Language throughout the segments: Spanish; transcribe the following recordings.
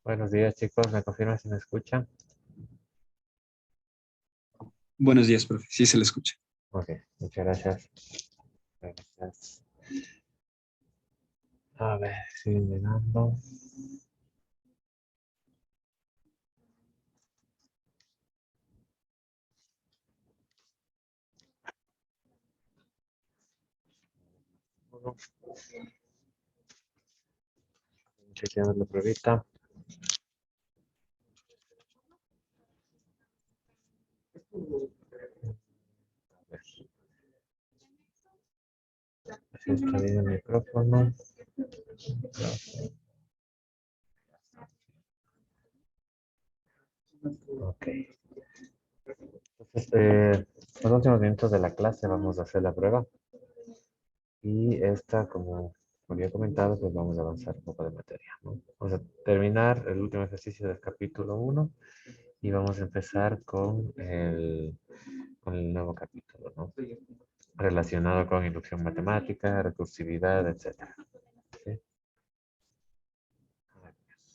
Buenos días, chicos. ¿Me confirman si me escuchan? Buenos días, profe. Sí, se le escucha. Ok, muchas gracias. Gracias. A ver, sigue llegando. Chequeando la pruebita. A ver, si está bien el micrófono. Ok. Entonces, los últimos minutos de la clase vamos a hacer la prueba. Y esta, como había comentado, pues vamos a avanzar un poco de materia, ¿no? Vamos a terminar el último ejercicio del capítulo 1 y vamos a empezar con el nuevo capítulo, ¿no? Relacionado con inducción matemática, recursividad, etcétera. ¿Sí? A ver, estamos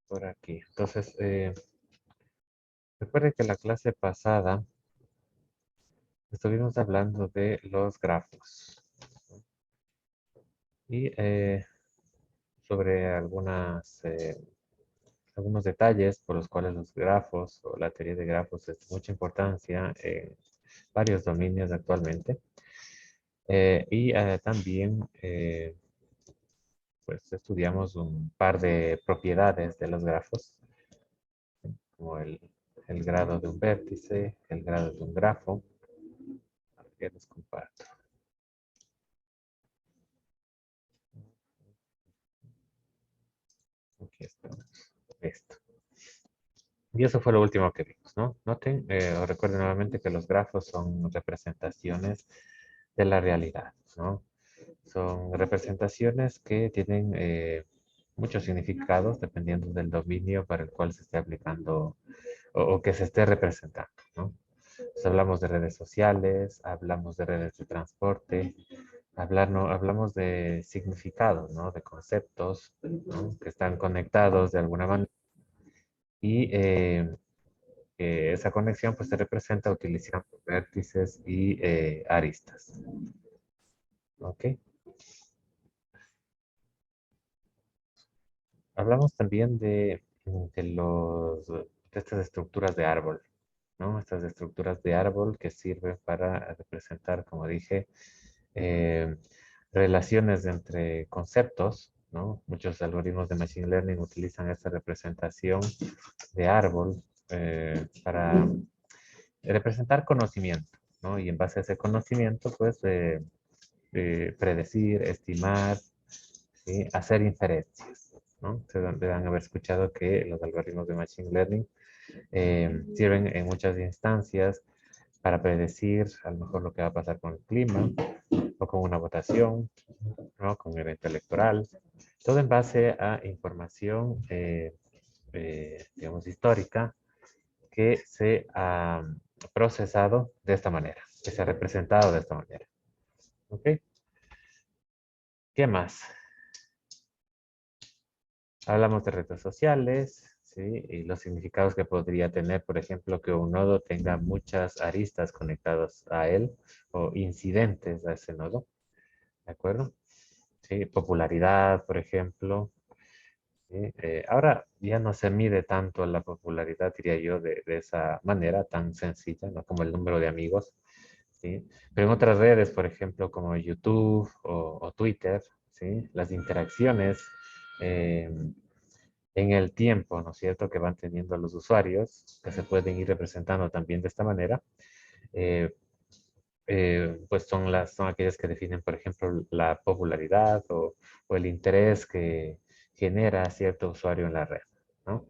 por aquí. Entonces, recuerde que la clase pasada estuvimos hablando de los grafos, ¿no? Y sobre algunos detalles por los cuales los grafos o la teoría de grafos es de mucha importancia en varios dominios actualmente. Y también pues estudiamos un par de propiedades de los grafos, como el grado de un vértice, el grado de un grafo. Ya les comparto. Aquí estamos. Esto. Y eso fue lo último que vimos, ¿no? Noten, o recuerden nuevamente que los grafos son representaciones de la realidad, ¿no? Son representaciones que tienen muchos significados dependiendo del dominio para el cual se esté aplicando o que se esté representando, ¿no? Entonces, hablamos de redes sociales, hablamos de redes de transporte, no, hablamos de significados, ¿no? De conceptos, ¿no? Que están conectados de alguna manera y esa conexión pues se representa utilizando vértices y aristas. ¿Ok? Hablamos también de estas estructuras de árbol, ¿no? Estas estructuras de árbol que sirven para representar, como dije, eh, relaciones entre conceptos, ¿no? Muchos algoritmos de Machine Learning utilizan esta representación de árbol para representar conocimiento, ¿no? Y en base a ese conocimiento, pues, predecir, estimar, ¿sí? Hacer inferencias, ¿no? Ustedes deben haber escuchado que los algoritmos de Machine Learning sirven en muchas instancias para predecir a lo mejor lo que va a pasar con el clima o con una votación, ¿no? Con un evento electoral. Todo en base a información, digamos, histórica que se ha procesado de esta manera, que se ha representado de esta manera. ¿Ok? ¿Qué más? Hablamos de redes sociales, ¿sí? Y los significados que podría tener, por ejemplo, que un nodo tenga muchas aristas conectadas a él o incidentes a ese nodo, ¿de acuerdo? Sí, popularidad, por ejemplo. ¿Sí? Ahora ya no se mide tanto la popularidad, diría yo, de esa manera tan sencilla, ¿no? Como el número de amigos, ¿sí? Pero en otras redes, por ejemplo, como YouTube o Twitter, ¿sí? Las interacciones eh, en el tiempo, ¿no es cierto?, que van teniendo los usuarios, que se pueden ir representando también de esta manera, eh, pues son aquellas que definen, por ejemplo, la popularidad o el interés que genera cierto usuario en la red, ¿no?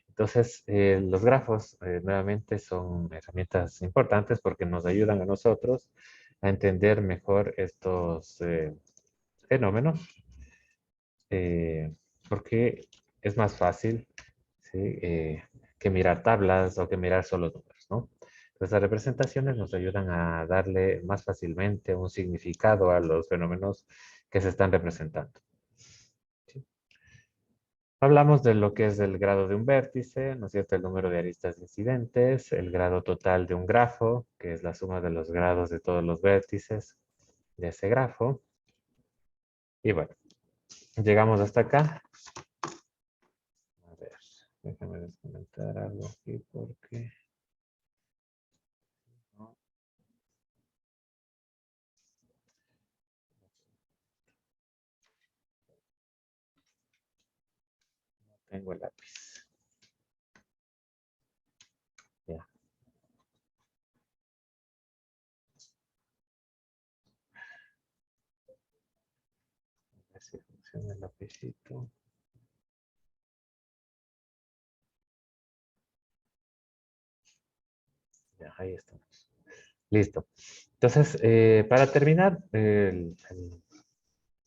Entonces, los grafos nuevamente son herramientas importantes porque nos ayudan a nosotros a entender mejor estos fenómenos, eh, porque es más fácil, ¿sí? Que mirar tablas o que mirar solo números, ¿no? Entonces, las representaciones nos ayudan a darle más fácilmente un significado a los fenómenos que se están representando. ¿Sí? Hablamos de lo que es el grado de un vértice, ¿no es cierto? El número de aristas incidentes, el grado total de un grafo, que es la suma de los grados de todos los vértices de ese grafo. Y bueno, llegamos hasta acá. A ver, déjame comentar algo aquí porque no tengo el lápiz. Ya, a ver si funciona el lapicito. Ya, ahí estamos. Listo. Entonces, para terminar el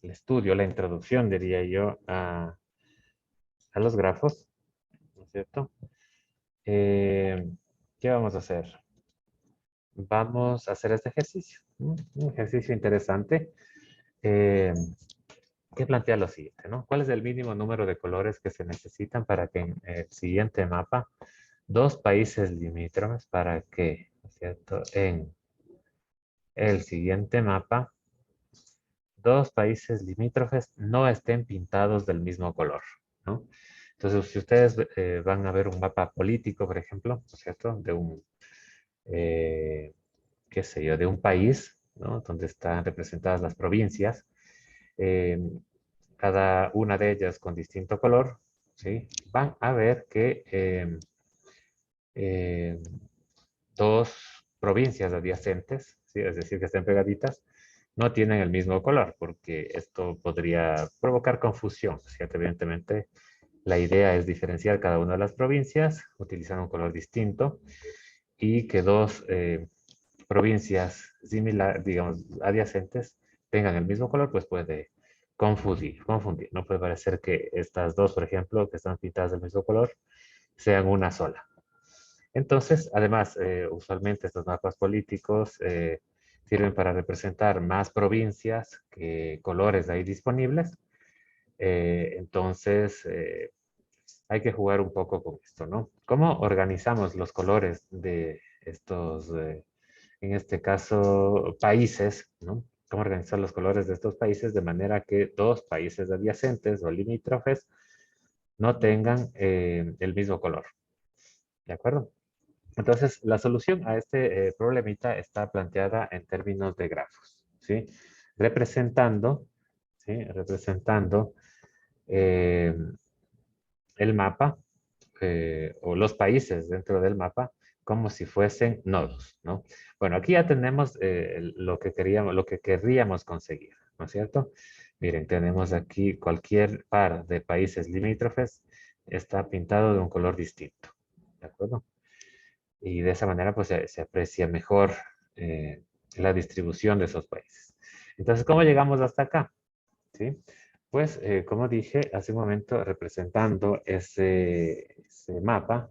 estudio, la introducción, diría yo, a los grafos, ¿no es cierto? ¿Qué vamos a hacer? Vamos a hacer este ejercicio. Un ejercicio interesante eh, que plantea lo siguiente, ¿no? ¿Cuál es el mínimo número de colores que se necesitan para que en el siguiente mapa dos países limítrofes para que, ¿no es cierto? En el siguiente mapa, dos países limítrofes no estén pintados del mismo color, ¿no? Entonces, si ustedes van a ver un mapa político, por ejemplo, ¿no es cierto? De un, eh, qué sé yo, de un país, ¿no? Donde están representadas las provincias, eh, cada una de ellas con distinto color, ¿sí? Van a ver que eh, dos provincias adyacentes, ¿sí? Es decir, que estén pegaditas, no tienen el mismo color, porque esto podría provocar confusión, ¿cierto? Evidentemente, la idea es diferenciar cada una de las provincias utilizando un color distinto y que dos provincias similares, digamos, adyacentes, tengan el mismo color, pues puede confundir. No puede parecer que estas dos, por ejemplo, que están pintadas del mismo color, sean una sola. Entonces, además, usualmente estos mapas políticos sirven para representar más provincias que colores ahí disponibles. Entonces, hay que jugar un poco con esto, ¿no? ¿Cómo organizamos los colores de estos, en este caso, países, ¿no? ¿Cómo organizar los colores de estos países de manera que dos países adyacentes o limítrofes no tengan el mismo color? ¿De acuerdo? Entonces, la solución a este problemita está planteada en términos de grafos, ¿sí? Representando, ¿sí? Representando eh, el mapa o los países dentro del mapa como si fuesen nodos, ¿no? Bueno, aquí ya tenemos lo que queríamos, lo que querríamos conseguir, ¿no es cierto? Miren, tenemos aquí cualquier par de países limítrofes está pintado de un color distinto, ¿de acuerdo? Y de esa manera pues se aprecia mejor la distribución de esos países. Entonces, ¿cómo llegamos hasta acá? ¿Sí? Pues, como dije hace un momento, representando ese mapa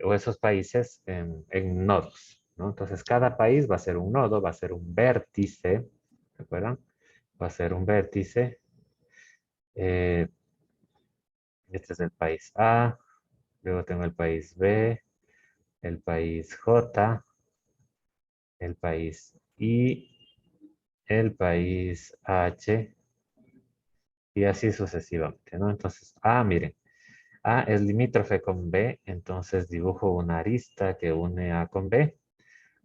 o esos países en nodos, ¿no? Entonces, cada país va a ser un nodo, va a ser un vértice, ¿se acuerdan? Va a ser un vértice. eh, este es el país A, luego tengo el país B, el país J, el país I, el país H, y así sucesivamente, ¿no? Entonces, miren, A es limítrofe con B, entonces dibujo una arista que une A con B,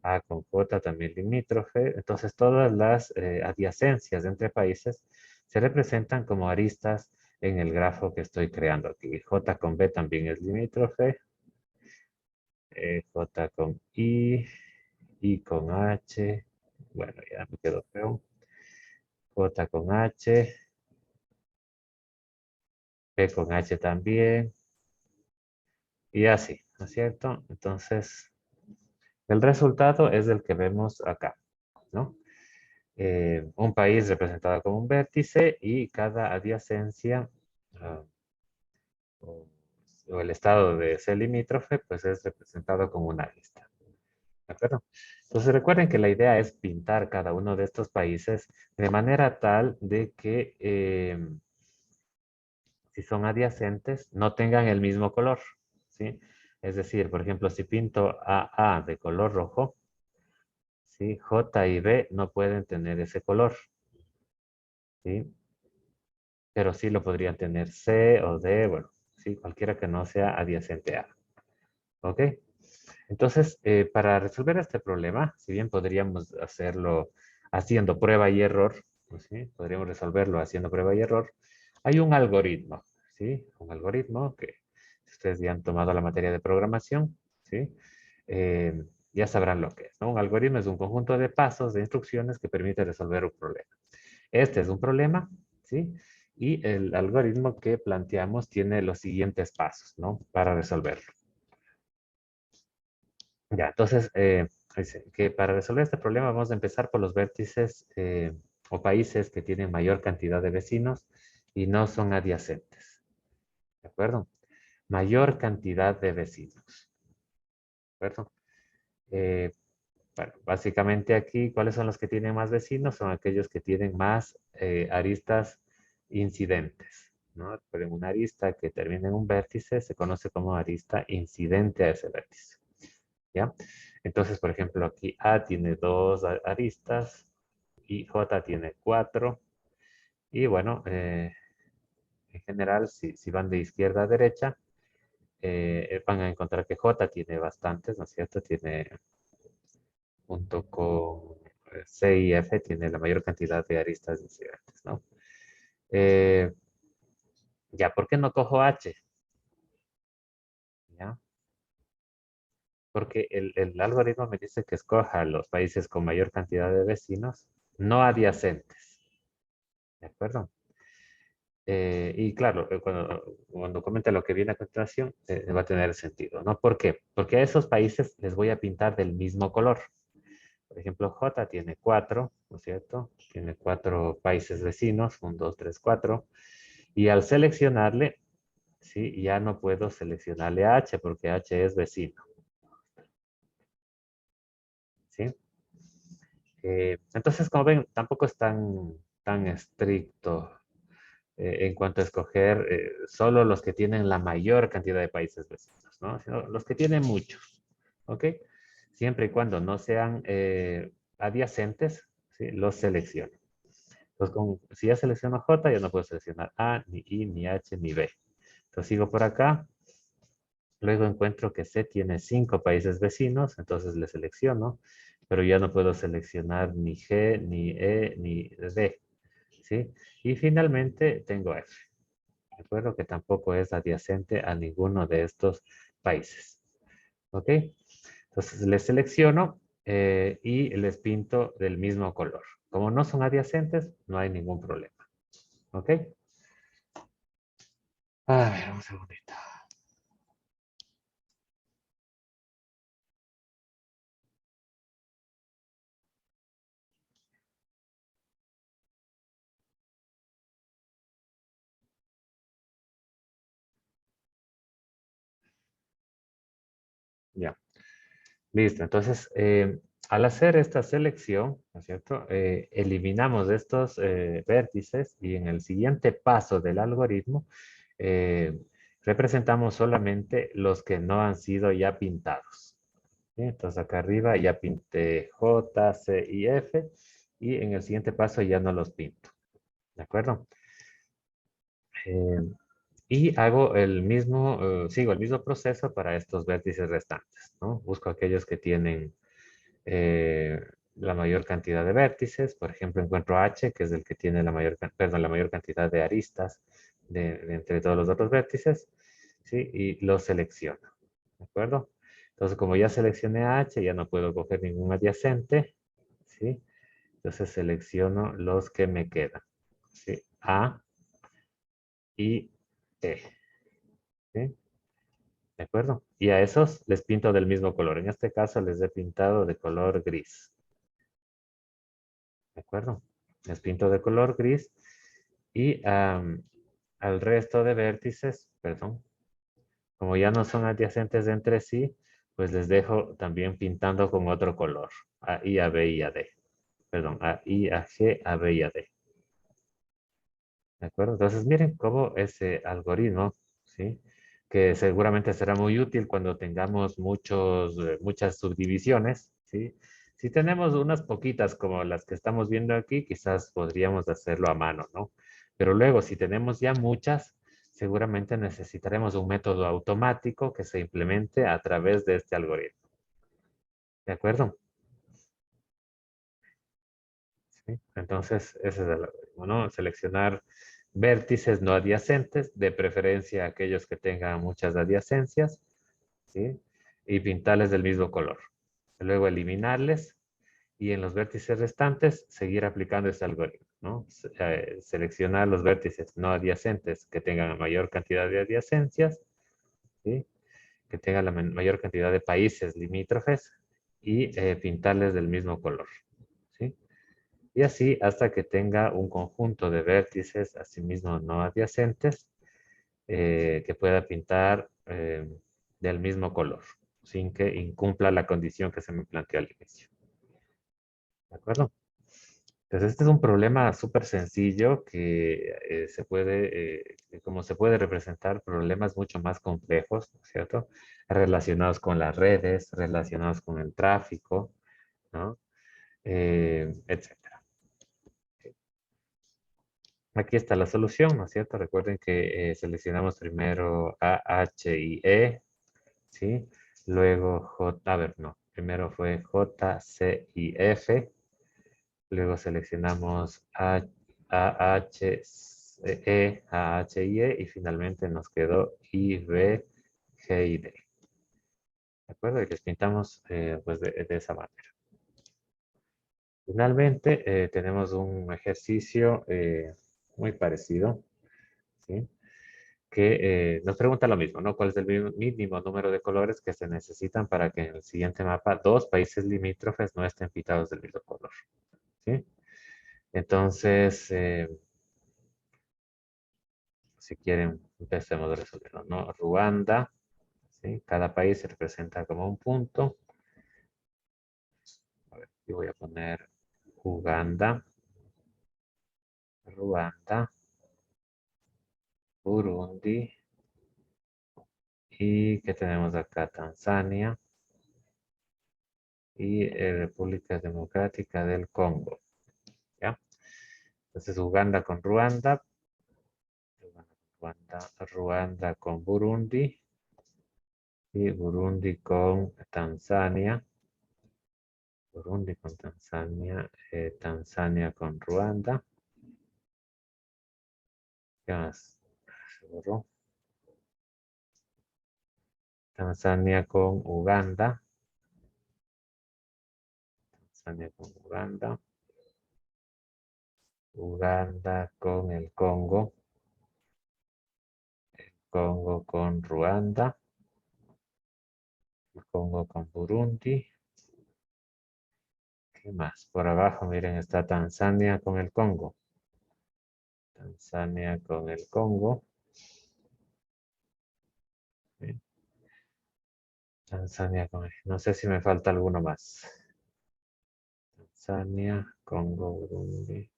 A con J también limítrofe, entonces todas las adyacencias entre países se representan como aristas en el grafo que estoy creando aquí. J con B también es limítrofe, J con I con H, Bueno, ya me quedó feo. J con H. P con H también. Y así, ¿no es cierto? Entonces, el resultado es el que vemos acá, ¿no? Un país representado como un vértice y cada adyacencia ah, o, o el estado de ese limítrofe, pues es representado como una lista. ¿De acuerdo? Entonces recuerden que la idea es pintar cada uno de estos países de manera tal de que si son adyacentes no tengan el mismo color, ¿sí? Es decir, por ejemplo, si pinto AA de color rojo, ¿sí? J y B no pueden tener ese color, ¿sí? Pero sí lo podrían tener C o D, bueno, ¿sí? Cualquiera que no sea adyacente a. ¿Ok? Entonces, para resolver este problema, si bien podríamos hacerlo haciendo prueba y error, pues ¿sí? Podríamos resolverlo haciendo prueba y error, hay un algoritmo, ¿sí? Un algoritmo que si ustedes ya han tomado la materia de programación, ¿sí? Ya sabrán lo que es, ¿no? Un algoritmo es un conjunto de pasos, de instrucciones que permite resolver un problema. Este es un problema, ¿sí? Y el algoritmo que planteamos tiene los siguientes pasos, ¿no? Para resolverlo. Ya, entonces, dice que para resolver este problema vamos a empezar por los vértices o países que tienen mayor cantidad de vecinos y no son adyacentes. ¿De acuerdo? Mayor cantidad de vecinos. ¿De acuerdo? Eh, bueno, básicamente aquí, ¿cuáles son los que tienen más vecinos? Son aquellos que tienen más aristas incidentes, ¿no? Recuerden, una arista que termina en un vértice se conoce como arista incidente a ese vértice. ¿Ya? Entonces, por ejemplo, aquí A tiene 2 aristas y J tiene 4. Y bueno, en general, si van de izquierda a derecha, van a encontrar que J tiene bastantes, ¿no es cierto? Tiene, junto con C y F, tiene la mayor cantidad de aristas incidentes, ¿no? Eh, ya, ¿por qué no cojo H? ¿Ya? Porque el algoritmo me dice que escoja los países con mayor cantidad de vecinos no adyacentes. ¿De acuerdo? Y claro, cuando comente lo que viene a continuación, va a tener sentido, ¿no? ¿Por qué? Porque a esos países les voy a pintar del mismo color. Por ejemplo, J tiene 4, ¿no es cierto? Tiene 4 países vecinos, 1, 2, 3, 4. Y al seleccionarle, ¿sí? Ya no puedo seleccionarle a H porque H es vecino, ¿sí? Entonces, como ven, tampoco es tan estricto en cuanto a escoger solo los que tienen la mayor cantidad de países vecinos, ¿no? Sino los que tienen muchos, ¿ok? Siempre y cuando no sean adyacentes, ¿sí? Los selecciono. Entonces, si ya selecciono J, ya no puedo seleccionar A, ni I, ni H, ni B. Entonces, sigo por acá. Luego encuentro que C tiene 5 países vecinos, entonces le selecciono, pero ya no puedo seleccionar ni G, ni E, ni D, ¿sí? Y finalmente tengo F. ¿De acuerdo? Que tampoco es adyacente a ninguno de estos países. ¿Ok? Entonces les selecciono y les pinto del mismo color. Como no son adyacentes, no hay ningún problema. ¿Ok? A ver, un segundito. Ya. Listo. Entonces, al hacer esta selección, ¿no es cierto? Eliminamos estos vértices y en el siguiente paso del algoritmo eh, representamos solamente los que no han sido ya pintados. ¿Sí? Entonces acá arriba ya pinté J, C y F y en el siguiente paso ya no los pinto. ¿De acuerdo? Eh, y hago sigo el mismo proceso para estos vértices restantes, ¿no? Busco aquellos que tienen eh, la mayor cantidad de vértices. Por ejemplo, encuentro H, que es el que tiene la mayor cantidad de aristas de entre todos los otros vértices, ¿sí? Y lo selecciono, ¿de acuerdo? Entonces, como ya seleccioné H, ya no puedo coger ningún adyacente, ¿sí? Entonces selecciono los que me quedan. ¿Sí? A y E. ¿Sí? ¿De acuerdo? Y a esos les pinto del mismo color. En este caso les he pintado de color gris. ¿De acuerdo? Les pinto de color gris. Y al resto de vértices, perdón, como ya no son adyacentes entre sí, pues les dejo también pintando con otro color. A, I, A, B y A, D. Perdón, A, I, A, G, A, B y A, D. ¿De acuerdo? Entonces miren cómo ese algoritmo, ¿sí? Que seguramente será muy útil cuando tengamos muchas subdivisiones, ¿sí? Si tenemos unas poquitas como las que estamos viendo aquí, quizás podríamos hacerlo a mano, ¿no? Pero luego, si tenemos ya muchas, seguramente necesitaremos un método automático que se implemente a través de este algoritmo. ¿De acuerdo? ¿Sí? Entonces, ese es el algoritmo, ¿no? Seleccionar vértices no adyacentes, de preferencia aquellos que tengan muchas adyacencias, ¿sí? Y pintarles del mismo color. Luego eliminarles y en los vértices restantes seguir aplicando este algoritmo, ¿no? Seleccionar los vértices no adyacentes que tengan la mayor cantidad de adyacencias, ¿sí? Que tengan la mayor cantidad de países limítrofes y pintarles del mismo color, ¿sí? Y así hasta que tenga un conjunto de vértices asimismo no adyacentes que pueda pintar del mismo color, sin que incumpla la condición que se me planteó al inicio. ¿De acuerdo? Entonces, este es un problema súper sencillo que como se puede representar problemas mucho más complejos, ¿no es cierto? Relacionados con las redes, relacionados con el tráfico, ¿no? Etcétera. Aquí está la solución, ¿no es cierto? Recuerden que seleccionamos primero A, H y E, ¿sí? Luego J, a ver, no, primero fue J, C y F, luego seleccionamos A, H, A, H y E, y finalmente nos quedó I, B, G y D. ¿De acuerdo? Y les pintamos pues de esa manera. Finalmente tenemos un ejercicio muy parecido, ¿sí? Que nos pregunta lo mismo, ¿no? ¿Cuál es el mínimo número de colores que se necesitan para que en el siguiente mapa dos países limítrofes no estén pintados del mismo color? ¿Sí? Entonces, si quieren, empecemos a resolverlo, ¿no? Ruanda, ¿sí? Cada país se representa como un punto. A ver, aquí voy a poner Uganda, Ruanda, Burundi, y ¿qué tenemos acá? Tanzania y República Democrática del Congo, ¿ya? Entonces, Uganda con Ruanda, Ruanda con Burundi y Burundi con Tanzania. Burundi con Tanzania, Tanzania con Ruanda. ¿Qué más? Se borró. Tanzania con Uganda. Tanzania con Uganda. Uganda con el Congo. Congo con Ruanda. El Congo con Burundi. ¿Qué más? Por abajo, miren, está Tanzania con el Congo. Tanzania con el Congo. ¿Sí? Tanzania con... No sé si me falta alguno más. Tanzania, Congo, Burundi.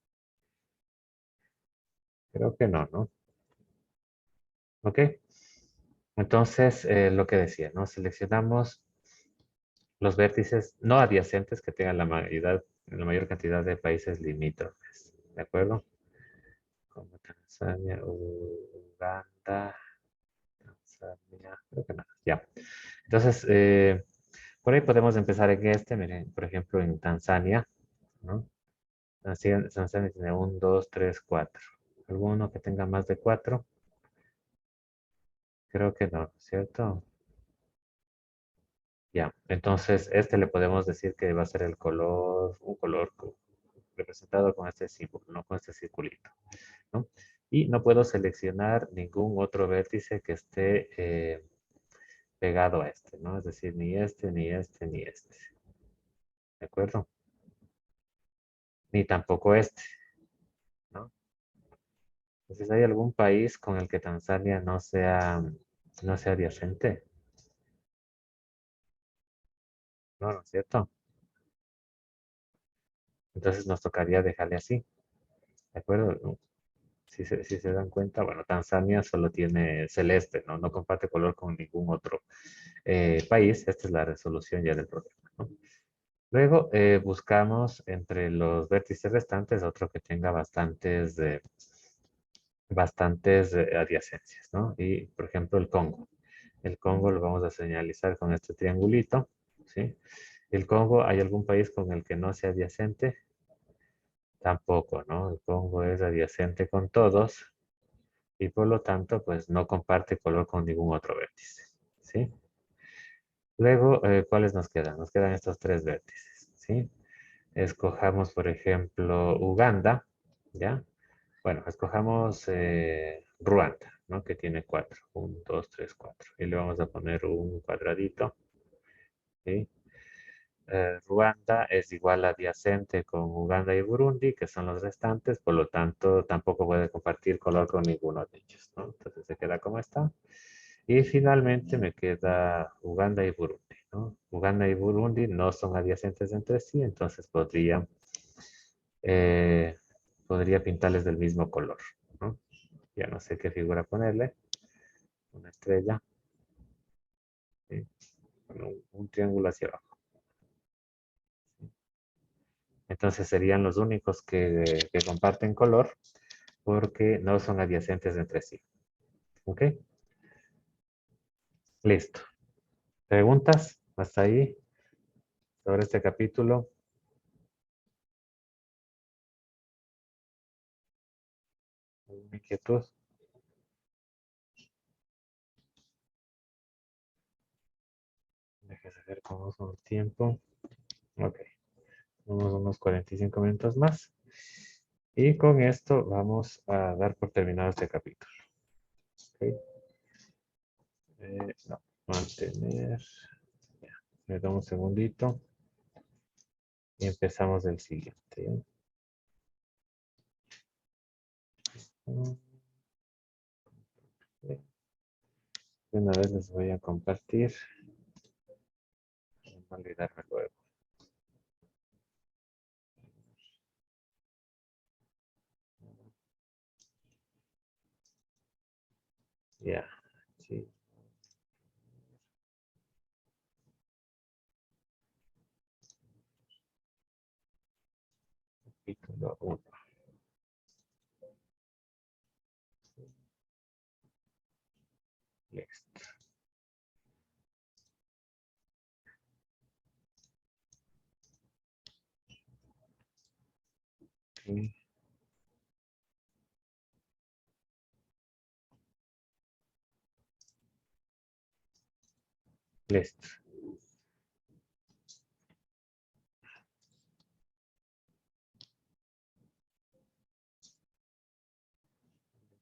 Creo que no, ¿no? Ok. Entonces, lo que decía, ¿no? Seleccionamos los vértices no adyacentes que tengan la mayor cantidad de países limítrofes. ¿De acuerdo? Como Tanzania, Uganda, Tanzania, creo que no. Ya. Entonces, por ahí podemos empezar en este, miren, por ejemplo, en Tanzania, ¿no? Tanzania tiene 1, 2, 3, 4. ¿Alguno que tenga más de 4? Creo que no, ¿cierto? Ya, entonces este le podemos decir que va a ser el color, un color representado con este símbolo, ¿no? Con este circulito, ¿no? Y no puedo seleccionar ningún otro vértice que esté pegado a este, ¿no? Es decir, ni este, ni este, ni este. ¿De acuerdo? Ni tampoco este, ¿no? Entonces, ¿hay algún país con el que Tanzania no sea adyacente? No, ¿no es cierto? Entonces nos tocaría dejarle así, ¿de acuerdo? ¿No? Si se dan cuenta, bueno, Tanzania solo tiene celeste, ¿no? No comparte color con ningún otro país. Esta es la resolución ya del problema, ¿no? Luego buscamos entre los vértices restantes otro que tenga bastantes adyacencias, ¿no? Y, por ejemplo, el Congo. El Congo lo vamos a señalizar con este triangulito, ¿sí? El Congo, ¿hay algún país con el que no sea adyacente? Tampoco, ¿no? El Congo es adyacente con todos y por lo tanto, pues no comparte color con ningún otro vértice, ¿sí? Luego, ¿cuáles nos quedan? Nos quedan estos tres vértices, ¿sí? Escojamos, por ejemplo, Uganda, ¿ya? Bueno, escojamos Ruanda, ¿no? Que tiene 4. 1, 2, 3, 4. Y le vamos a poner un cuadradito, ¿sí? Ruanda es igual adyacente con Uganda y Burundi, que son los restantes, por lo tanto, tampoco puede compartir color con ninguno de ellos, ¿no? Entonces se queda como está. Y finalmente me queda Uganda y Burundi, ¿no? Uganda y Burundi no son adyacentes entre sí, entonces eh, podría pintarles del mismo color, ¿no? Ya no sé qué figura ponerle. Una estrella, ¿sí? Bueno, un triángulo hacia abajo. Entonces serían los únicos que comparten color porque no son adyacentes entre sí. ¿Ok? Listo. ¿Preguntas hasta ahí sobre este capítulo? ¿Inquietud? Déjese ver cómo es un tiempo. Ok. Unos 45 minutos más. Y con esto vamos a dar por terminado este capítulo. ¿Ok? No, mantener. Ya, me da un segundito. Y empezamos el siguiente. De una vez les voy a compartir. No olvidarme luego. Ya, sí. Capítulo 1. Listo. Sí, listo.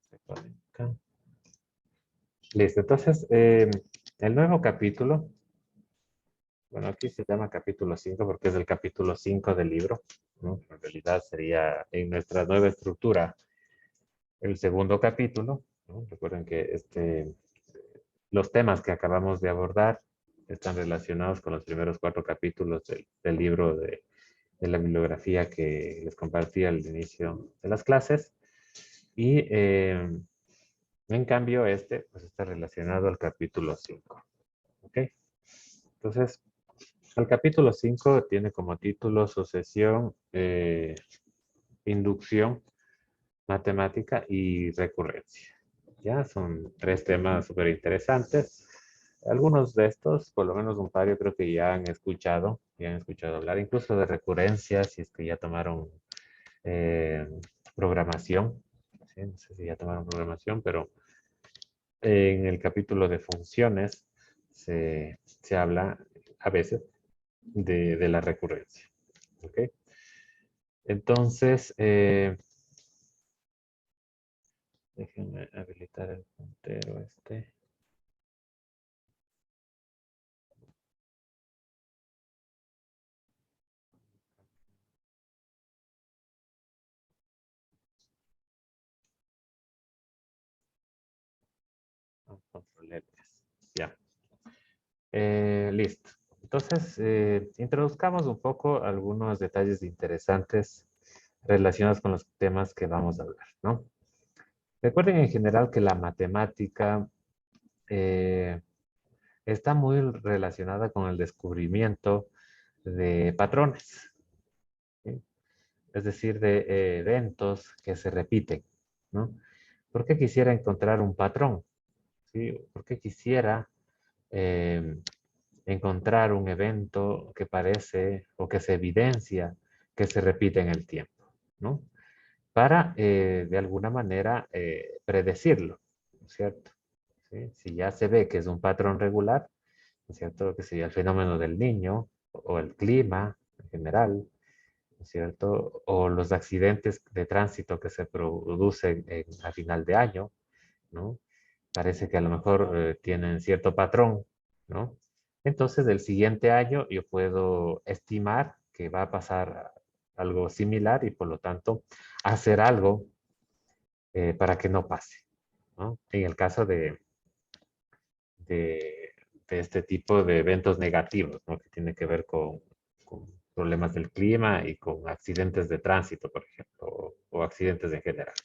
Se conecta. Listo. Entonces, el nuevo capítulo, bueno, aquí se llama capítulo 5 porque es el capítulo 5 del libro, ¿no? En realidad sería en nuestra nueva estructura el segundo capítulo, ¿no? Recuerden que los temas que acabamos de abordar están relacionados con los primeros 4 capítulos del libro de la bibliografía que les compartí al inicio de las clases. Y en cambio, pues está relacionado al capítulo 5. ¿Ok? Entonces, el capítulo 5 tiene como título sucesión, inducción, matemática y recurrencia. Ya son 3 temas súper interesantes. Algunos de estos, por lo menos un par, yo creo que ya han escuchado hablar, incluso de recurrencia, si es que ya tomaron programación. ¿Sí? No sé si ya tomaron programación, pero en el capítulo de funciones se habla a veces de la recurrencia. ¿Ok? Entonces, déjenme habilitar el puntero este. Control L. Ya. Listo. Entonces, introduzcamos un poco algunos detalles interesantes relacionados con los temas que vamos a hablar, ¿no? Recuerden en general que la matemática está muy relacionada con el descubrimiento de patrones, ¿sí? Es decir, de eventos que se repiten, ¿no? ¿Por qué quisiera encontrar un patrón? ¿Sí? ¿Por qué quisiera eh, encontrar un evento que parece o que se evidencia que se repite en el tiempo, ¿no? Para, de alguna manera, predecirlo, ¿no es cierto? ¿Sí? Si ya se ve que es un patrón regular, ¿no es cierto? Que sería el fenómeno del niño o el clima en general, ¿no es cierto? O los accidentes de tránsito que se producen a final de año, ¿no? Parece que a lo mejor tienen cierto patrón, ¿no? Entonces, del siguiente año yo puedo estimar que va a pasar algo similar y por lo tanto hacer algo para que no pase, ¿no? En el caso de, de este tipo de eventos negativos, ¿no? Que tiene que ver con problemas del clima y con accidentes de tránsito, por ejemplo, o accidentes en general,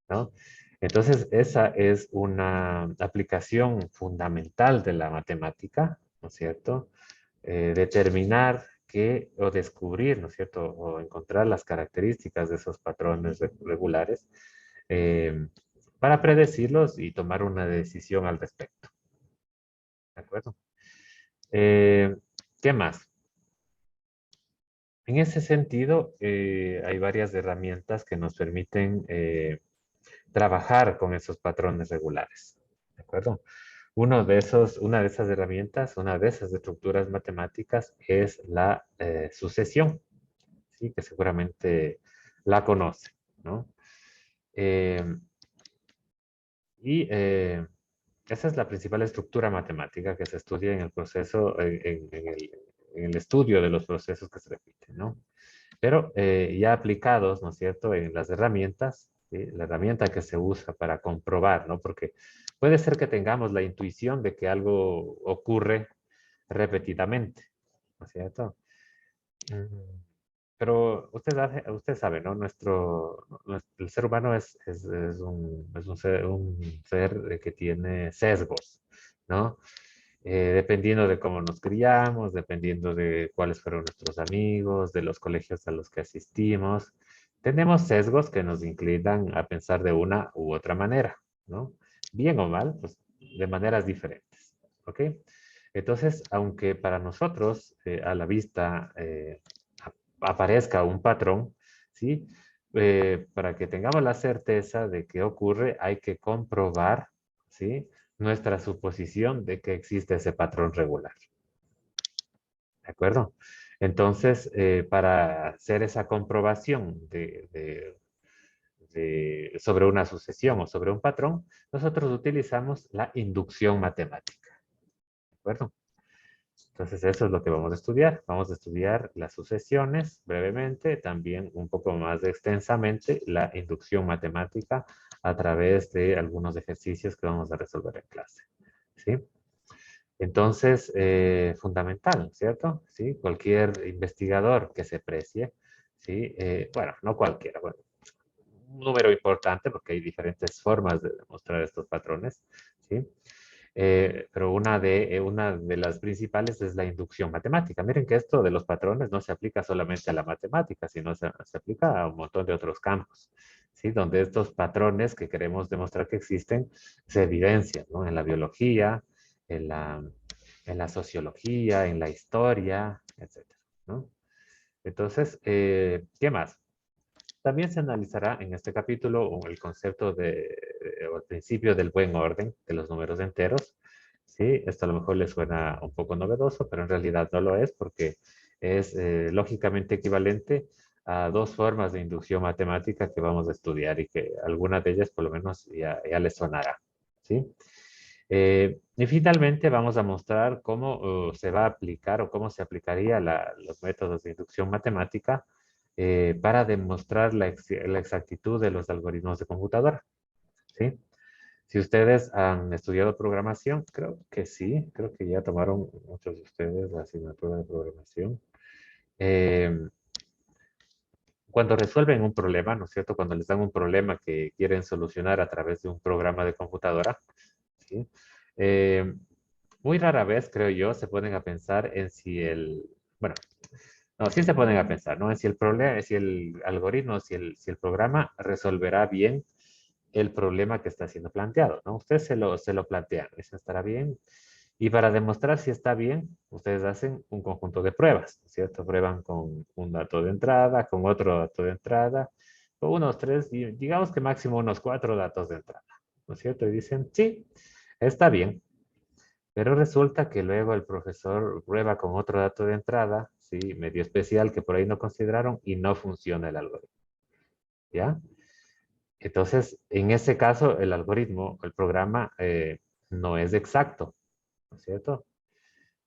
¿no? Entonces, esa es una aplicación fundamental de la matemática, ¿no es cierto? Determinar qué, o descubrir, ¿no es cierto? O encontrar las características de esos patrones regulares eh, para predecirlos y tomar una decisión al respecto. ¿De acuerdo? Eh, ¿Qué más? En ese sentido, hay varias herramientas que nos permiten trabajar con esos patrones regulares. ¿De acuerdo? Una de esas herramientas, una de esas estructuras matemáticas es la sucesión, ¿sí? Que seguramente la conoce, ¿no? Eh, y esa es la principal estructura matemática que se estudia en el proceso, en el estudio de los procesos que se repiten, ¿no? Pero ya aplicados, ¿no es cierto?, en las herramientas, ¿sí? La herramienta que se usa para comprobar, ¿no? Porque puede ser que tengamos la intuición de que algo ocurre repetidamente, ¿no es cierto? Mm, Pero usted sabe, ¿no? El ser humano es un ser que tiene sesgos, ¿no? Dependiendo de cómo nos criamos, dependiendo de cuáles fueron nuestros amigos, de los colegios a los que asistimos, tenemos sesgos que nos inclinan a pensar de una u otra manera, ¿no? Bien o mal, pues de maneras diferentes, ¿ok? Entonces, aunque para nosotros a la vista aparezca un patrón, ¿sí? Para que tengamos la certeza de que ocurre, hay que comprobar, ¿sí? Nuestra suposición de que existe ese patrón regular. ¿De acuerdo? Entonces, para hacer esa comprobación sobre una sucesión o sobre un patrón, nosotros utilizamos la inducción matemática. ¿De acuerdo? Entonces, eso es lo que vamos a estudiar. Vamos a estudiar las sucesiones brevemente, también un poco más extensamente la inducción matemática a través de algunos ejercicios que vamos a resolver en clase. ¿Sí? Entonces, fundamental, ¿cierto? ¿Sí? Cualquier investigador que se precie, ¿sí? Bueno, no cualquiera, bueno, un número importante porque hay diferentes formas de demostrar estos patrones, ¿sí? Pero una de las principales es la inducción matemática. Miren que esto de los patrones no se aplica solamente a la matemática, sino se aplica a un montón de otros campos, ¿sí? Donde estos patrones que queremos demostrar que existen se evidencian, ¿no? En la biología, en la, en la sociología, en la historia, etcétera, ¿no? Entonces, ¿qué más? También se analizará en este capítulo el concepto o el principio del buen orden de los números enteros. Sí, esto a lo mejor le suena un poco novedoso, pero en realidad no lo es porque es lógicamente equivalente a dos formas de inducción matemática que vamos a estudiar y que algunas de ellas por lo menos ya les sonará, ¿sí? Y finalmente vamos a mostrar cómo se va a aplicar o cómo se aplicaría los métodos de inducción matemática para demostrar la exactitud de los algoritmos de computadora, ¿sí? Si ustedes han estudiado programación, creo que sí, creo que ya tomaron muchos de ustedes la asignatura de programación. Eh, Cuando resuelven un problema, ¿no es cierto? Cuando les dan un problema que quieren solucionar a través de un programa de computadora, ¿sí? Eh, Muy rara vez, creo yo, se ponen a pensar en si bueno, no, sí se ponen a pensar, ¿no? En si el problema, si el algoritmo, si el programa resolverá bien el problema que está siendo planteado, ¿no? Ustedes se lo plantean, ¿eso estará bien? Y para demostrar si está bien, ustedes hacen un conjunto de pruebas, ¿no es cierto? Prueban con un dato de entrada, con otro dato de entrada, con unos tres, digamos que máximo unos cuatro datos de entrada, ¿no es cierto? Y dicen, sí, está bien. Pero resulta que luego el profesor prueba con otro dato de entrada, sí, medio especial que por ahí no consideraron y no funciona el algoritmo, ¿ya? Entonces, en ese caso, el algoritmo, el programa, no es exacto, ¿no es cierto?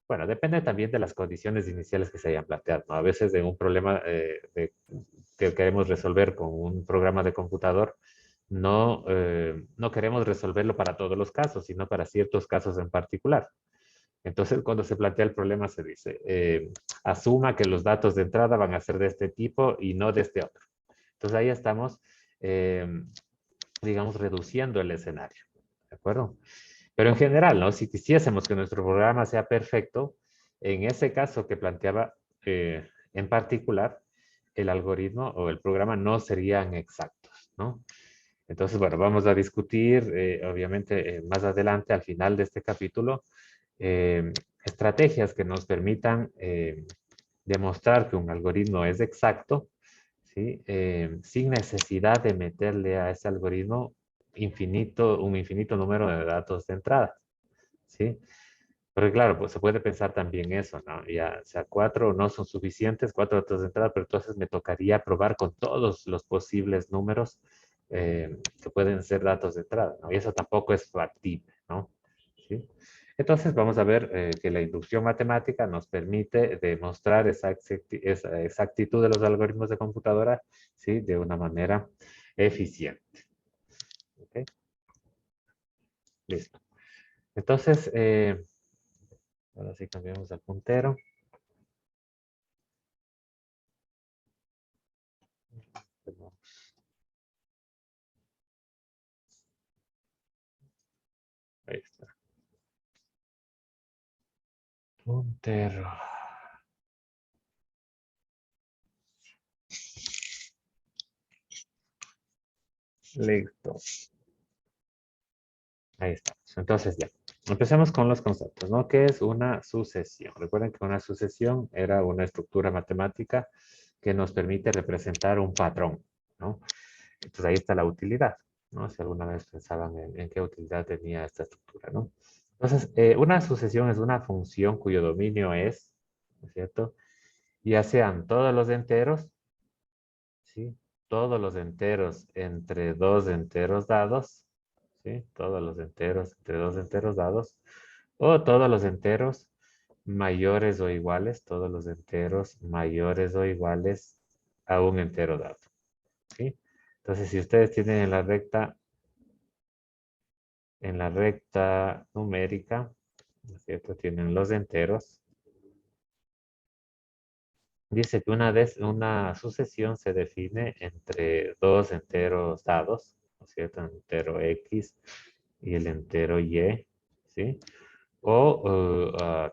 Bueno, depende también de las condiciones iniciales que se hayan planteado, ¿no? A veces de un problema que queremos resolver con un programa de computador, no queremos resolverlo para todos los casos, sino para ciertos casos en particular. Entonces, cuando se plantea el problema, se dice, asuma que los datos de entrada van a ser de este tipo y no de este otro. Entonces, ahí estamos, eh, digamos, reduciendo el escenario. ¿De acuerdo? Pero en general, ¿no? Si quisiésemos que nuestro programa sea perfecto, en ese caso que planteaba en particular, el algoritmo o el programa no serían exactos, ¿no? Entonces, bueno, vamos a discutir, obviamente, más adelante, al final de este capítulo, eh, estrategias que nos permitan demostrar que un algoritmo es exacto, ¿sí? Sin necesidad de meterle a ese algoritmo un infinito número de datos de entrada, ¿sí? Porque claro, pues se puede pensar también eso, ¿no? Ya, o sea, cuatro no son suficientes, cuatro datos de entrada, pero entonces me tocaría probar con todos los posibles números que pueden ser datos de entrada, ¿no? Y eso tampoco es factible, ¿no? ¿Sí? Entonces vamos a ver que la inducción matemática nos permite demostrar esa exactitud de los algoritmos de computadora, ¿sí? De una manera eficiente. ¿Ok? Listo. Entonces, ahora sí cambiamos el puntero. Ahí está. Puntero. Listo. Ahí está. Entonces ya. Empecemos con los conceptos, ¿no? ¿Qué es una sucesión? Recuerden que una sucesión era una estructura matemática que nos permite representar un patrón, ¿no? Entonces ahí está la utilidad, ¿no? Si alguna vez pensaban en qué utilidad tenía esta estructura, ¿no? Entonces, una sucesión es una función cuyo dominio es, ¿no es cierto? Ya sean todos los enteros, ¿sí? Todos los enteros entre dos enteros dados, ¿sí? Todos los enteros entre dos enteros dados, o todos los enteros mayores o iguales, todos los enteros mayores o iguales a un entero dado, ¿sí? Entonces, si ustedes tienen en la recta numérica, ¿no es cierto? Tienen los enteros. Dice que una sucesión se define entre dos enteros dados, ¿no es cierto? El entero X y el entero Y, ¿sí? O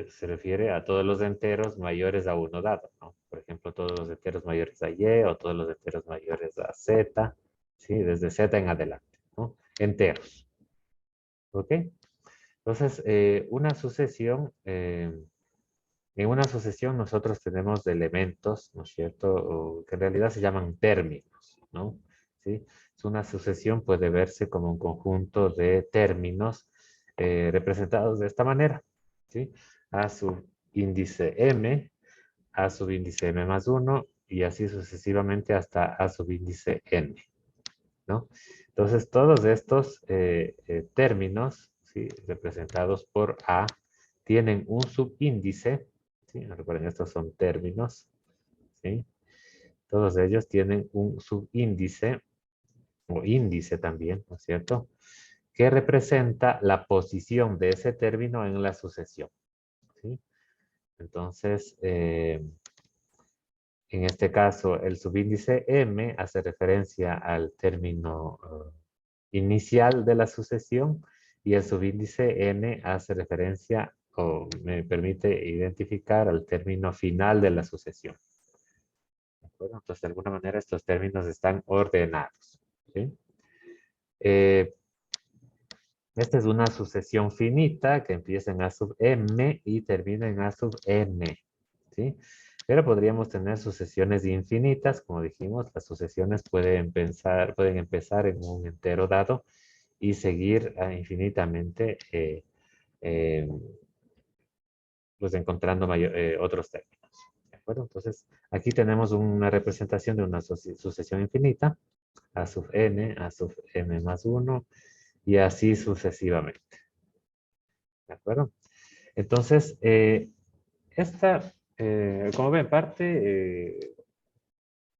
se refiere a todos los enteros mayores a uno dado, ¿no? Por ejemplo, todos los enteros mayores a Y o todos los enteros mayores a Z, ¿sí? Desde Z en adelante, ¿no? Enteros, ¿ok? Entonces, en una sucesión nosotros tenemos elementos, ¿no es cierto? O que en realidad se llaman términos, ¿no? ¿Sí? Una sucesión puede verse como un conjunto de términos representados de esta manera, ¿sí? A subíndice m, a subíndice m más 1 y así sucesivamente hasta A subíndice n, ¿no? Entonces, todos estos términos, ¿sí? Representados por A, tienen un subíndice, ¿sí? Recuerden, estos son términos, ¿sí? Todos ellos tienen un subíndice, o índice también, ¿no es cierto?, que representa la posición de ese término en la sucesión, ¿sí? Entonces, en este caso, el subíndice M hace referencia al término inicial de la sucesión y el subíndice N hace referencia o me permite identificar al término final de la sucesión. ¿De acuerdo? Entonces, de alguna manera, estos términos están ordenados, ¿sí? Esta es una sucesión finita que empieza en A sub M y termina en A sub N, ¿sí? Pero podríamos tener sucesiones infinitas, como dijimos, las sucesiones pueden empezar en un entero dado y seguir infinitamente pues encontrando otros términos, ¿de acuerdo? Entonces, aquí tenemos una representación de una sucesión infinita, A sub N, A sub M más 1, y así sucesivamente. ¿De acuerdo? Entonces, como ven, parte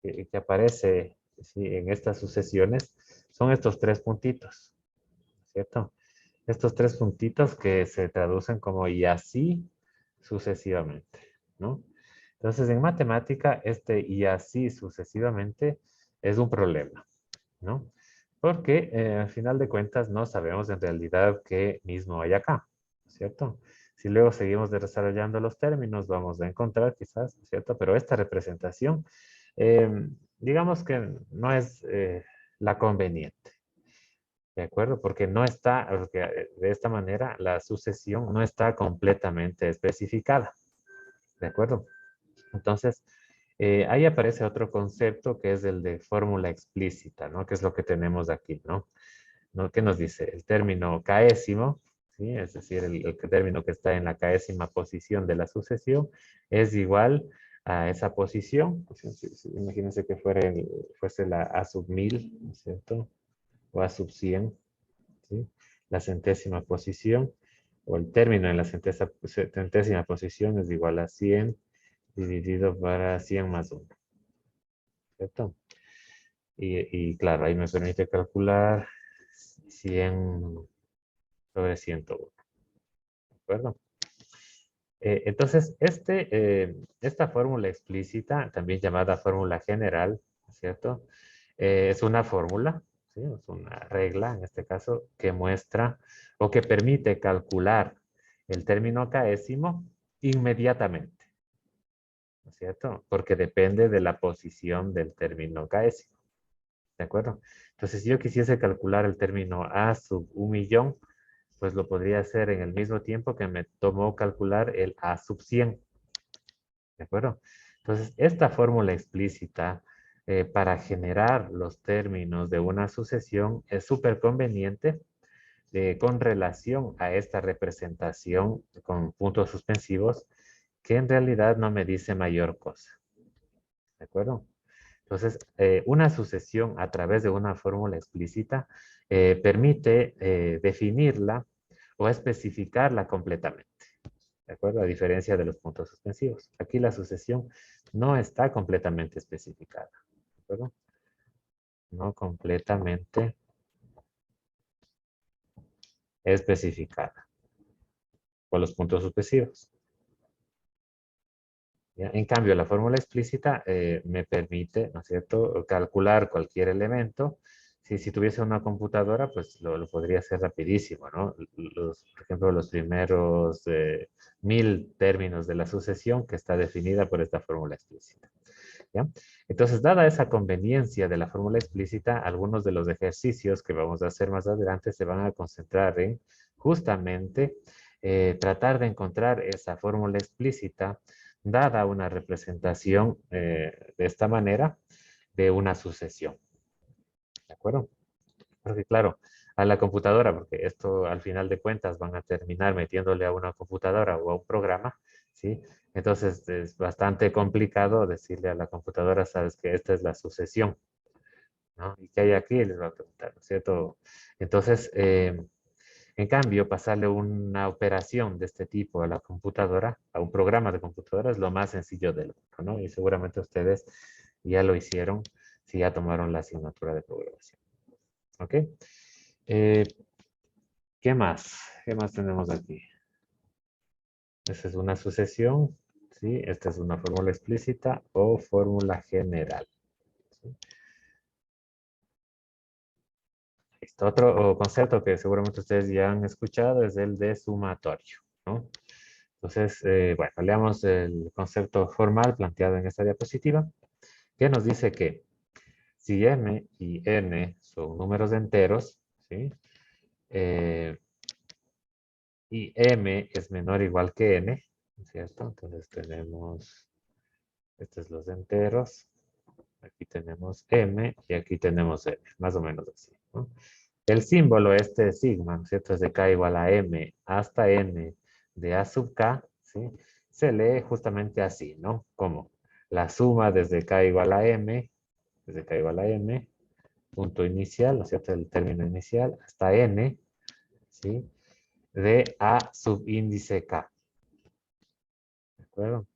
que aparece, ¿sí?, en estas sucesiones son estos tres puntitos, ¿cierto? Estos tres puntitos que se traducen como y así sucesivamente, ¿no? Entonces, en matemática, este y así sucesivamente es un problema, ¿no? Porque al final de cuentas no sabemos en realidad qué mismo hay acá, ¿cierto? Si luego seguimos desarrollando los términos, vamos a encontrar quizás, ¿cierto? Pero esta representación, digamos que no es la conveniente, ¿de acuerdo? Porque no está, porque de esta manera la sucesión no está completamente especificada, ¿de acuerdo? Entonces, ahí aparece otro concepto que es el de fórmula explícita, ¿no? Que es lo que tenemos aquí, ¿no? ¿Qué nos dice? El término késimo, ¿sí? Es decir, el término que está en la késima posición de la sucesión es igual a esa posición. Imagínense que fuese la A sub 1000, ¿no es cierto? O A sub 100, ¿sí? La centésima posición, o el término en la centésima posición es igual a 100 dividido para 100 más 1, ¿cierto? Y claro, ahí me permite calcular 100 sobre 101, ¿de acuerdo? Entonces, esta fórmula explícita, también llamada fórmula general, ¿cierto? Es una fórmula, ¿sí? Es una regla, en este caso, que muestra o que permite calcular el término késimo inmediatamente, ¿no es cierto? Porque depende de la posición del término késimo, ¿de acuerdo? Entonces, si yo quisiese calcular el término A sub 1.000.000, pues lo podría hacer en el mismo tiempo que me tomó calcular el A sub 100, ¿de acuerdo? Entonces, esta fórmula explícita para generar los términos de una sucesión es súper conveniente con relación a esta representación con puntos suspensivos que en realidad no me dice mayor cosa, ¿de acuerdo? Entonces, una sucesión a través de una fórmula explícita permite definirla o especificarla completamente, ¿de acuerdo? A diferencia de los puntos suspensivos. Aquí la sucesión no está completamente especificada, ¿de acuerdo? No completamente especificada por los puntos suspensivos. ¿Ya? En cambio, la fórmula explícita me permite, ¿no es cierto?, calcular cualquier elemento. Si tuviese una computadora, pues lo podría hacer rapidísimo, ¿no? Por ejemplo, los primeros 1000 términos de la sucesión que está definida por esta fórmula explícita, ¿ya? Entonces, dada esa conveniencia de la fórmula explícita, algunos de los ejercicios que vamos a hacer más adelante se van a concentrar en justamente tratar de encontrar esa fórmula explícita dada una representación de esta manera de una sucesión. ¿De acuerdo? Porque claro, a la computadora, porque esto al final de cuentas van a terminar metiéndole a una computadora o a un programa, ¿sí? Entonces es bastante complicado decirle a la computadora, sabes que esta es la sucesión, ¿no? ¿Y qué hay aquí? Les va a preguntar, ¿no es cierto? Entonces, en cambio, pasarle una operación de este tipo a la computadora, a un programa de computadora, es lo más sencillo del mundo, ¿no? Y seguramente ustedes ya lo hicieron si ya tomaron la asignatura de programación. ¿Ok? Eh, ¿Qué más? ¿Qué más tenemos aquí? Esta es una sucesión, ¿sí? Esta es una fórmula explícita o fórmula general. ¿Sí? Listo. Otro concepto que seguramente ustedes ya han escuchado es el de sumatorio, ¿no? Entonces, bueno, leamos el concepto formal planteado en esta diapositiva, que nos dice que si m y n son números enteros, ¿sí? Eh, y m es menor o igual que n, ¿cierto? Entonces tenemos, estos son los enteros, aquí tenemos m y aquí tenemos n, más o menos así, ¿no? El símbolo este sigma, ¿cierto? Es de k igual a m hasta n de a sub k, ¿sí? Se lee justamente así, ¿no? Como la suma desde k igual a m, desde k igual a m, punto inicial, ¿no es cierto? El término inicial, hasta n, ¿sí? De a subíndice k, ¿de acuerdo?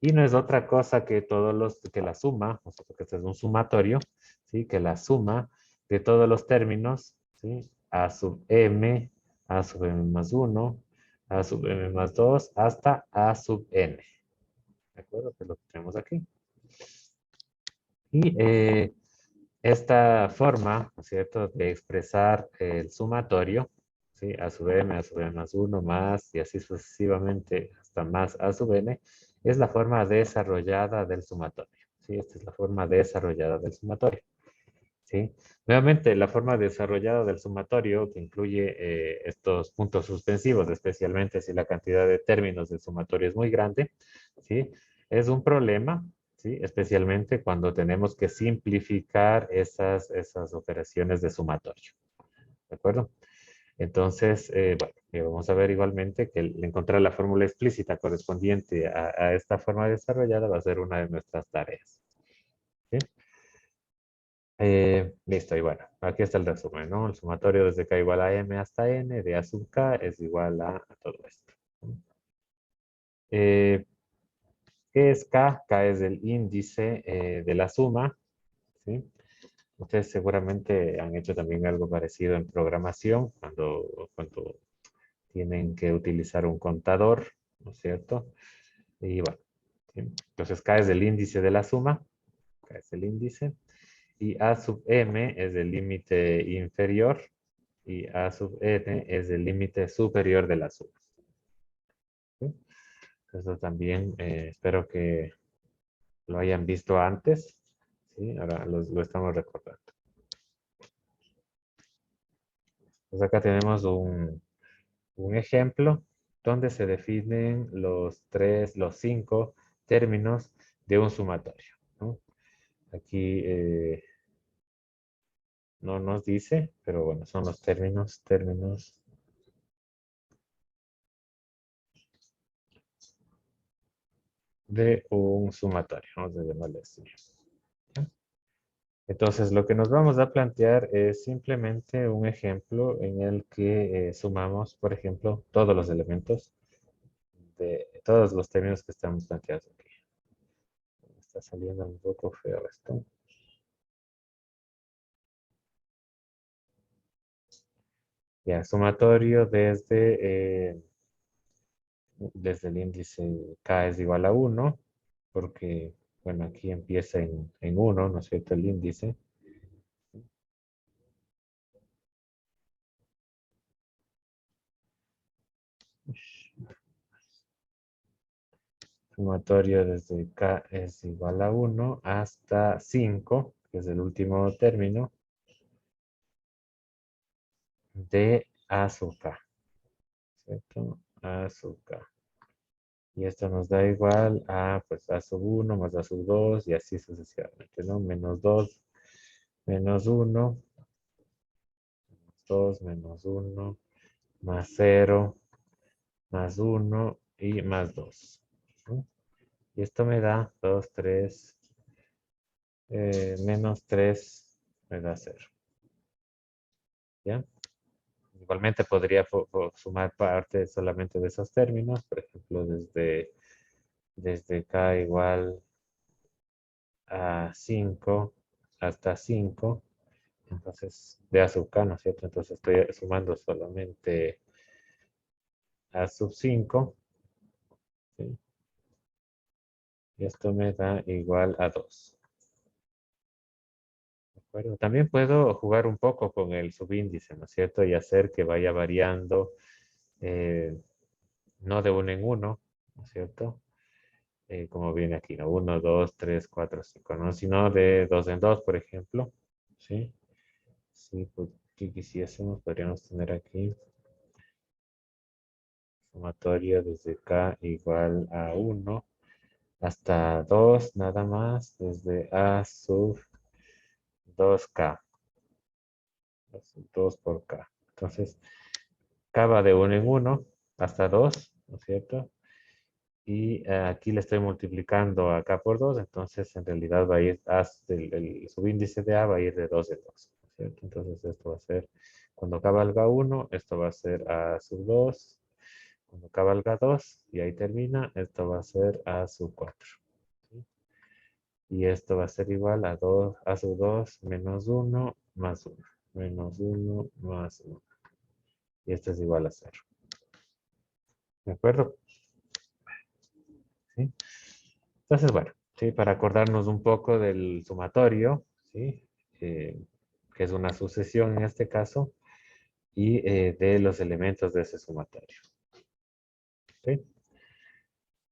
Y no es otra cosa que que la suma, o sea, porque este es un sumatorio, ¿sí? Que la suma de todos los términos, ¿sí? A sub m, a sub m más 1, a sub m más 2, hasta a sub n. ¿De acuerdo? Que es lo que tenemos aquí. Y esta forma, ¿no es cierto?, de expresar el sumatorio, ¿sí? A sub m más 1, más, y así sucesivamente hasta más a sub n, es la forma desarrollada del sumatorio, ¿sí? Esta es la forma desarrollada del sumatorio, ¿sí? Nuevamente, la forma desarrollada del sumatorio, que incluye estos puntos suspensivos, especialmente si la cantidad de términos del sumatorio es muy grande, ¿sí? Es un problema, ¿sí? Especialmente cuando tenemos que simplificar esas operaciones de sumatorio, ¿de acuerdo? Entonces, bueno, vamos a ver igualmente que encontrar la fórmula explícita correspondiente a esta forma desarrollada va a ser una de nuestras tareas, ¿sí? Listo, y bueno, aquí está el resumen, ¿no? El sumatorio desde k igual a m hasta n de a sub k es igual a todo esto. Eh, ¿Qué es k? K es el índice de la suma, ¿sí? Ustedes seguramente han hecho también algo parecido en programación, cuando tienen que utilizar un contador, ¿no es cierto? Y bueno, ¿sí? Entonces k es el índice de la suma, k es el índice, y a sub m es el límite inferior, y a sub n es el límite superior de la suma. ¿Sí? Eso también espero que lo hayan visto antes, ¿sí? Ahora lo estamos recordando. Pues acá tenemos un ejemplo donde se definen los 5 términos de un sumatorio, ¿no? Aquí no nos dice, pero bueno, son los términos de un sumatorio. Vamos a llamarle así. Entonces, lo que nos vamos a plantear es simplemente un ejemplo en el que sumamos, por ejemplo, todos los elementos de todos los términos que estamos planteados aquí. Está saliendo un poco feo esto. Ya, sumatorio desde el índice k es igual a 1, porque, bueno, aquí empieza en 1, ¿no es cierto? El índice. Sumatorio desde k es igual a 1 hasta 5, que es el último término, de a sub k, ¿cierto? A sub k. Y esto nos da igual a, pues, a sub 1 más a sub 2 y así sucesivamente, ¿no? Menos 2, menos 1, más 2, menos 1, más 0, más 1 y más 2. ¿No? Y esto me da 2, 3, menos 3 me da 0. ¿Ya? Igualmente podría sumar parte solamente de esos términos, por ejemplo, desde k igual a 5 hasta 5, entonces de a sub k, ¿no es cierto? Entonces estoy sumando solamente a sub 5, ¿sí? Y esto me da igual a 2. ¿De acuerdo? También puedo jugar un poco con el subíndice, ¿no es cierto? Y hacer que vaya variando, no de uno en uno, ¿no es cierto? Como viene aquí, ¿no? 1, 2, 3, 4, 5, ¿no? Sino de 2 en 2, por ejemplo, ¿sí? Sí, pues, si quisiésemos, podríamos tener aquí sumatorio desde k igual a 1 hasta 2, nada más, desde a sub 2k, 2 por k. Entonces, k va de 1 en 1 hasta 2, ¿no es cierto? Y aquí le estoy multiplicando acá por 2, entonces en realidad va a ir, el subíndice de A va a ir de 2 en 2, ¿cierto? Entonces esto va a ser, cuando acá valga 1, esto va a ser A sub 2, cuando acá valga 2, y ahí termina, esto va a ser A sub 4. ¿Sí? Y esto va a ser igual a 2, A sub 2 menos 1 más 1, menos 1 más 1. Y esto es igual a 0. ¿De acuerdo? ¿Sí? Entonces, bueno, ¿sí? Para acordarnos un poco del sumatorio, ¿sí? Que es una sucesión en este caso, y de los elementos de ese sumatorio. ¿Sí?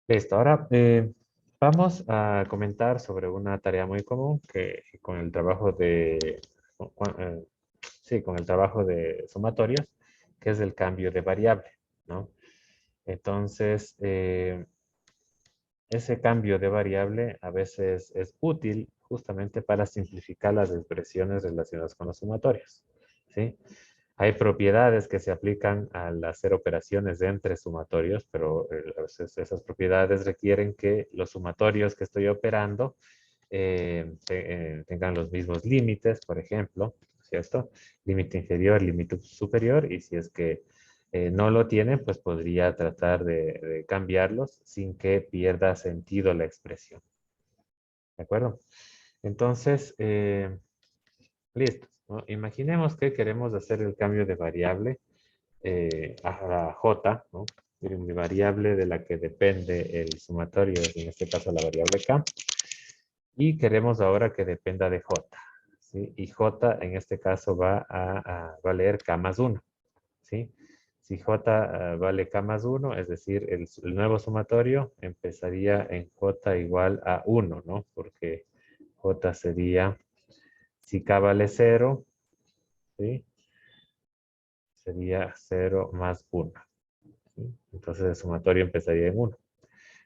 Listo, ahora vamos a comentar sobre una tarea muy común que con el trabajo de, sí, con el trabajo de sumatorios, que es el cambio de variable, ¿no? Entonces, ese cambio de variable a veces es útil justamente para simplificar las expresiones relacionadas con los sumatorios, ¿sí? Hay propiedades que se aplican al hacer operaciones entre sumatorios, pero a veces esas propiedades requieren que los sumatorios que estoy operando tengan los mismos límites, por ejemplo, ¿cierto? Límite inferior, límite superior, y si es que no lo tienen, pues podría tratar de cambiarlos sin que pierda sentido la expresión. ¿De acuerdo? Entonces, listo, ¿no? Imaginemos que queremos hacer el cambio de variable a la j, ¿no? Mi variable de la que depende el sumatorio, en este caso la variable k, y queremos ahora que dependa de j, ¿sí? Y j en este caso va a valer k más 1, ¿sí? Si j vale k más 1, es decir, el nuevo sumatorio empezaría en j igual a 1, ¿no? Porque j sería, si k vale 0, ¿sí? Sería 0 más 1. ¿Sí? Entonces el sumatorio empezaría en 1.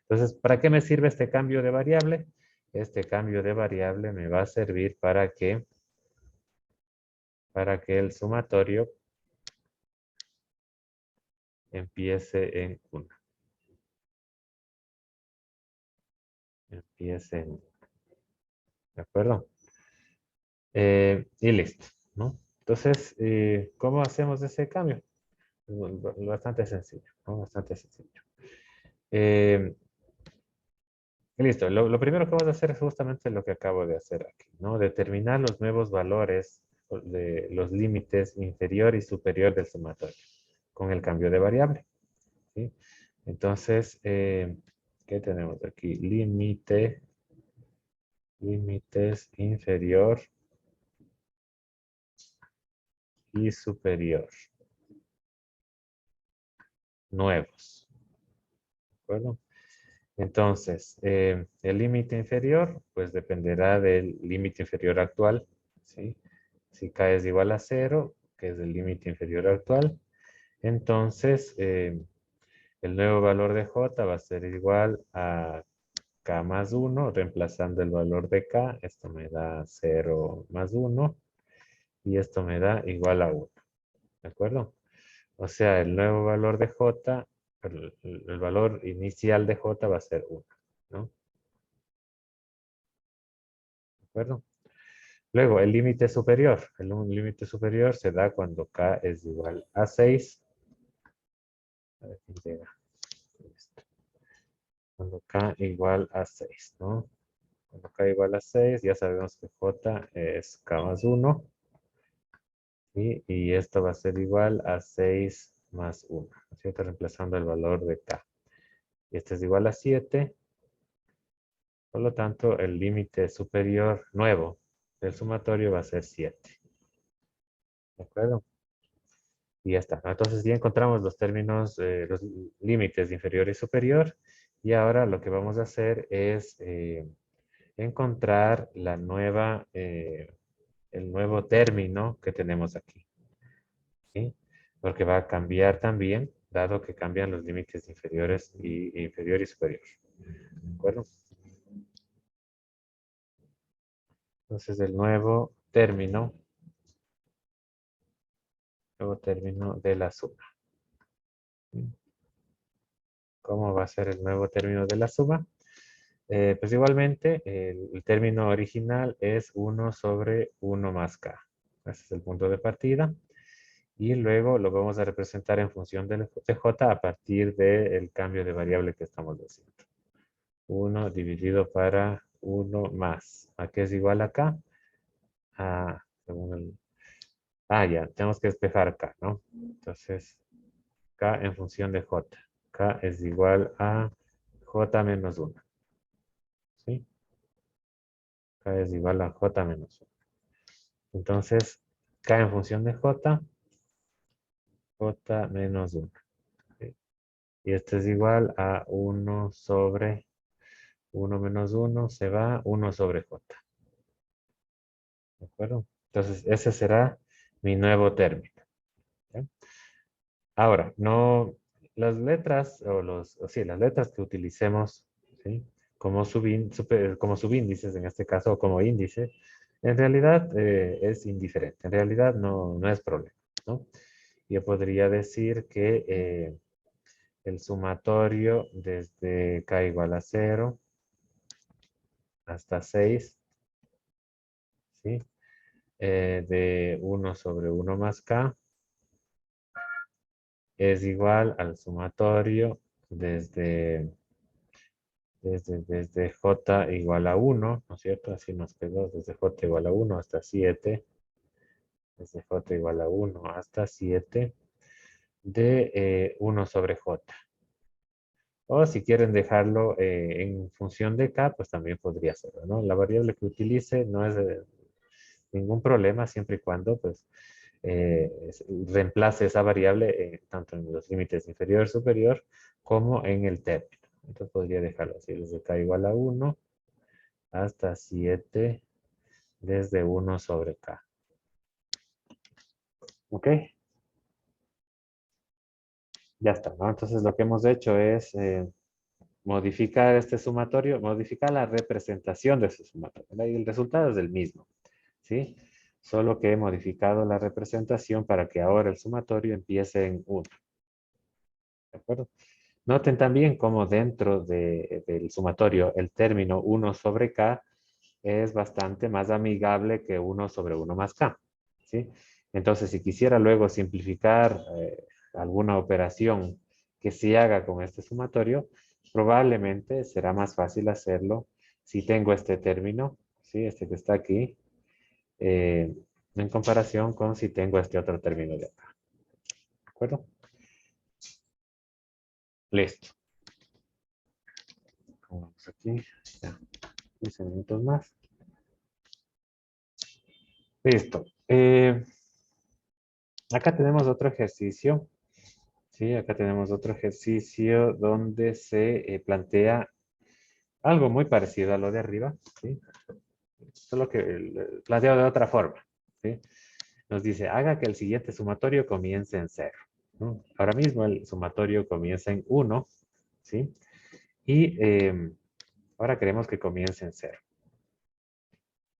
Entonces, ¿para qué me sirve este cambio de variable? Este cambio de variable me va a servir para que el sumatorio empiece en 1. Empiece en 1. ¿De acuerdo? Y listo, ¿no? Entonces, ¿cómo hacemos ese cambio? Bastante sencillo, ¿no? Bastante sencillo. Listo, lo primero que vamos a hacer es justamente lo que acabo de hacer aquí, ¿no? Determinar los nuevos valores de los límites inferior y superior del sumatorio con el cambio de variable, ¿sí? Entonces, ¿qué tenemos aquí? Límites inferior y superior. Nuevos, ¿de acuerdo? Entonces, el límite inferior, pues dependerá del límite inferior actual, ¿sí? Si k es igual a 0, que es el límite inferior actual, entonces el nuevo valor de j va a ser igual a k más 1, reemplazando el valor de k, esto me da 0 más 1, y esto me da igual a 1. ¿De acuerdo? O sea, el nuevo valor de j, el valor inicial de j va a ser 1, ¿no? ¿De acuerdo? Luego, el límite superior. El límite superior se da cuando k es igual a 6. A ver, ¿quién llega? Listo. Cuando k igual a 6, ¿no? Cuando k igual a 6, ya sabemos que j es k más 1. ¿Sí? Y esto va a ser igual a 6 más 1. ¿No es cierto? Reemplazando el valor de k. Y este es igual a 7. Por lo tanto, el límite superior nuevo del sumatorio va a ser 7. ¿De acuerdo? Y ya está, ¿no? Entonces ya encontramos los términos, los límites de inferior y superior. Y ahora lo que vamos a hacer es encontrar el nuevo término que tenemos aquí. ¿Sí? Porque va a cambiar también, dado que cambian los límites inferiores y inferior y superior. ¿De acuerdo? Entonces el nuevo término de la suma. ¿Cómo va a ser el nuevo término de la suma? Pues igualmente, el término original es 1 sobre 1 más k. Ese es el punto de partida. Y luego lo vamos a representar en función de j a partir del cambio de variable que estamos haciendo. 1 dividido para 1 más. ¿A qué es igual a k? Ya, tenemos que despejar k, ¿no? Entonces, k en función de j. K es igual a j menos 1. ¿Sí? K es igual a j menos 1. Entonces, k en función de j, j menos 1. ¿Sí? Y esto es igual a 1 sobre 1 menos 1, se va 1 sobre j. ¿De acuerdo? Entonces, ese será mi nuevo término. ¿Sí? Ahora, no, las letras, las letras que utilicemos, ¿sí? Como como subíndices, en este caso, o como índice, en realidad es indiferente. En realidad no es problema, ¿no? Yo podría decir que el sumatorio desde k igual a 0 hasta 6, ¿sí? De 1 sobre 1 más k es igual al sumatorio desde j igual a 1, ¿no es cierto? Así nos quedó desde j igual a 1 hasta 7, desde j igual a 1 hasta 7, de 1 sobre j. O si quieren dejarlo en función de k, pues también podría serlo, ¿no? La variable que utilice no es ningún problema siempre y cuando pues reemplace esa variable tanto en los límites inferior y superior como en el término. Entonces podría dejarlo así, desde k igual a 1 hasta 7 desde 1 sobre k. ¿Ok? Ya está, ¿no? Entonces lo que hemos hecho es modificar este sumatorio, modificar la representación de ese sumatorio. ¿Verdad? Y el resultado es el mismo, ¿sí? Solo que he modificado la representación para que ahora el sumatorio empiece en 1. ¿De acuerdo? Noten también cómo dentro del sumatorio el término 1 sobre k es bastante más amigable que 1 sobre 1 más k. ¿Sí? Entonces, si quisiera luego simplificar alguna operación que se haga con este sumatorio, probablemente será más fácil hacerlo si tengo este término, ¿sí? Este que está aquí, eh, en comparación con si tengo este otro término de acá. ¿De acuerdo? Listo. Vamos aquí. Ya. 15 minutos más. Listo. Acá tenemos otro ejercicio. Sí, acá tenemos otro ejercicio donde se plantea algo muy parecido a lo de arriba, ¿sí? Solo que planteado de otra forma, ¿sí? Nos dice, haga que el siguiente sumatorio comience en 0, ¿no? Ahora mismo el sumatorio comienza en 1, ¿sí? Y ahora queremos que comience en 0,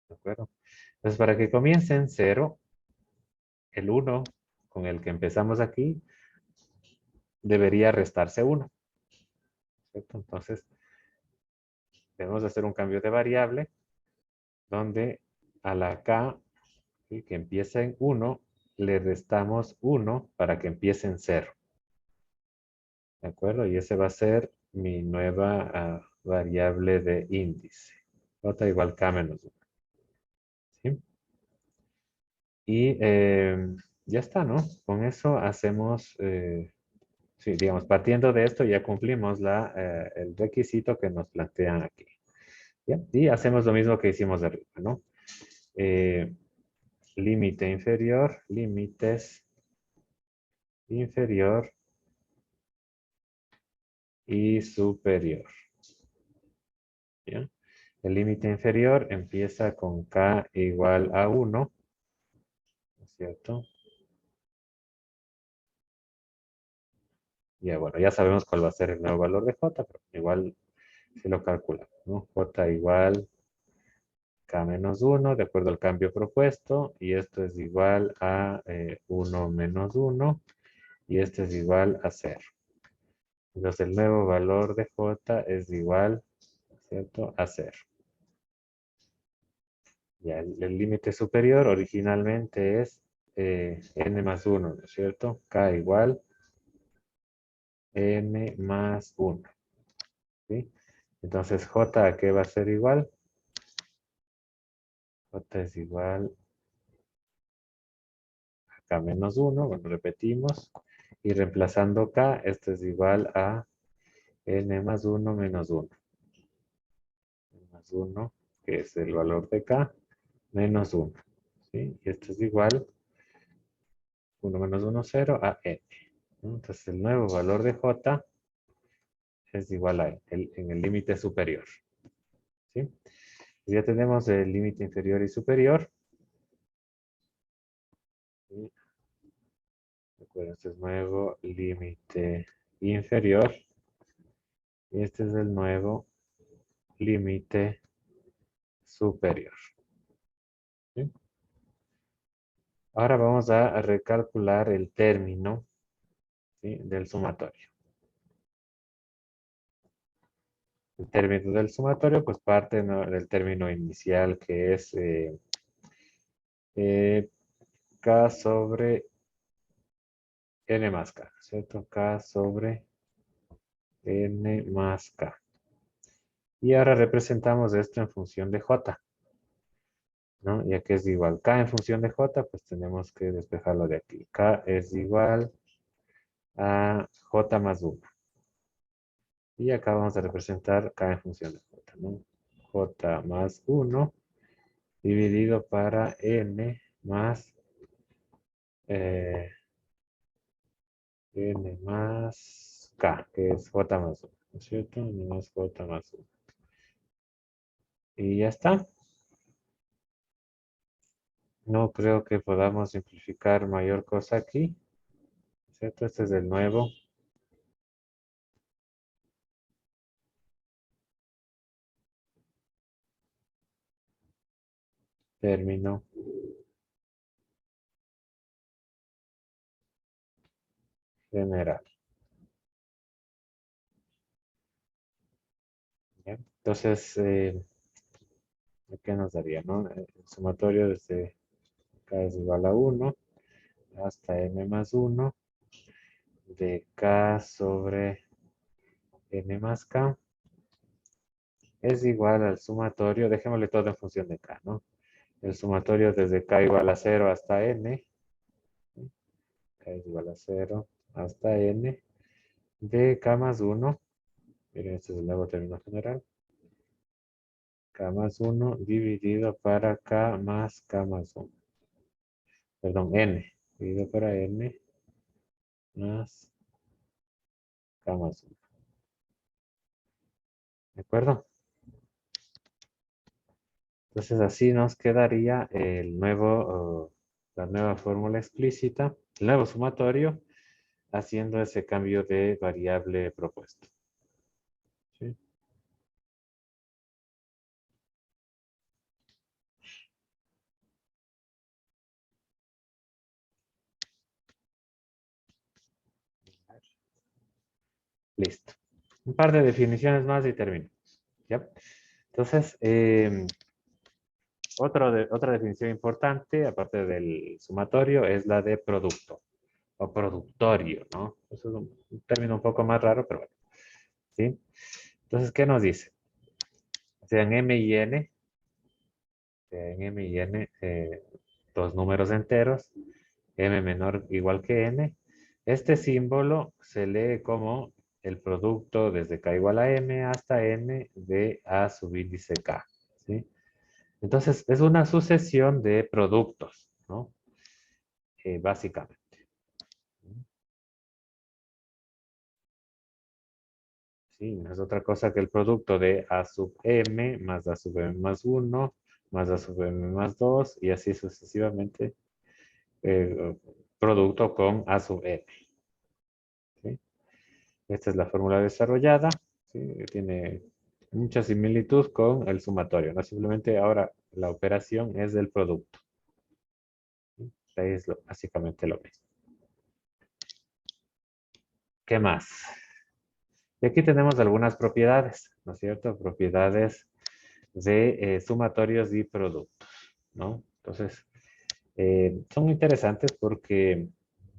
¿de acuerdo? Entonces, para que comience en 0, el 1 con el que empezamos aquí, debería restarse 1. ¿Cierto? Entonces, debemos hacer un cambio de variable donde a la K, ¿sí?, que empieza en 1, le restamos 1 para que empiece en 0. ¿De acuerdo? Y ese va a ser mi nueva variable de índice. J igual K menos 1. ¿Sí? Y ya está, ¿no? Con eso hacemos, sí, digamos, partiendo de esto ya cumplimos el requisito que nos plantean aquí. ¿Ya? Y hacemos lo mismo que hicimos de arriba, ¿no? Límite inferior, límites inferior y superior. ¿Ya? El límite inferior empieza con K igual a 1, ¿no es cierto? Ya, bueno, ya sabemos cuál va a ser el nuevo valor de J, pero igual si lo calculamos, ¿no? J igual K menos 1, de acuerdo al cambio propuesto, y esto es igual a 1 menos 1, y esto es igual a 0. Entonces el nuevo valor de J es igual, ¿cierto?, a 0. Ya, el límite superior originalmente es n más 1, ¿no es cierto? K igual n más 1. ¿Sí? Entonces, J, ¿a qué va a ser igual? J es igual a K menos 1, bueno, repetimos. Y reemplazando K, esto es igual a n más 1 menos 1. N más 1, que es el valor de K, menos 1. ¿Sí? Y esto es igual 1 menos 1, 0 a n. Entonces, el nuevo valor de J es igual a en el límite superior. ¿Sí? Ya tenemos el límite inferior y superior. ¿Sí? Recuerden, este es nuevo límite inferior. Y este es el nuevo límite superior. ¿Sí? Ahora vamos a recalcular el término, ¿sí?, del sumatorio. El término del sumatorio pues parte, ¿no?, del término inicial que es K sobre n más K, ¿cierto? K sobre n más K. Y ahora representamos esto en función de J, ¿no? Ya que es igual K en función de J, pues tenemos que despejarlo de aquí. K es igual a J más 1. Y acá vamos a representar K en función de J, ¿no? J más 1 dividido para N más N más K, que es J más 1, ¿no es cierto? N más J más 1. Y ya está. No creo que podamos simplificar mayor cosa aquí, ¿cierto? Este es el nuevo término general. ¿Ya? Entonces, ¿qué nos daría, no? El sumatorio desde K es igual a 1 hasta n más 1 de K sobre n más K es igual al sumatorio, dejémosle todo en función de K, ¿no? El sumatorio desde K igual a 0 hasta n, ¿sí? K es igual a 0 hasta n, de K más 1, miren, este es el nuevo término general, K más 1 dividido para K más K más 1. Perdón, n, dividido para n más K más 1. ¿De acuerdo? Entonces así nos quedaría la nueva fórmula explícita, el nuevo sumatorio, haciendo ese cambio de variable propuesto. ¿Sí? Listo. Un par de definiciones más y termino. ¿Ya? Entonces, otra definición importante, aparte del sumatorio, es la de producto o productorio, ¿no? Eso es un término un poco más raro, pero bueno. ¿Sí? Entonces, ¿qué nos dice? Sean M y N, dos números enteros, M menor o igual que N. Este símbolo se lee como el producto desde K igual a M hasta N de A subíndice K. ¿Sí? Entonces, es una sucesión de productos, ¿no? Básicamente. Sí, no es otra cosa que el producto de A sub M más A sub M más 1 más A sub M más 2 y así sucesivamente producto con A sub M. ¿Sí? Esta es la fórmula desarrollada. ¿Sí? Tiene mucha similitud con el sumatorio. No simplemente ahora la operación es del producto. ¿Sí? Ahí es básicamente lo mismo. ¿Qué más? Y aquí tenemos algunas propiedades, ¿no es cierto? Propiedades de sumatorios y productos, ¿no? Entonces, son interesantes porque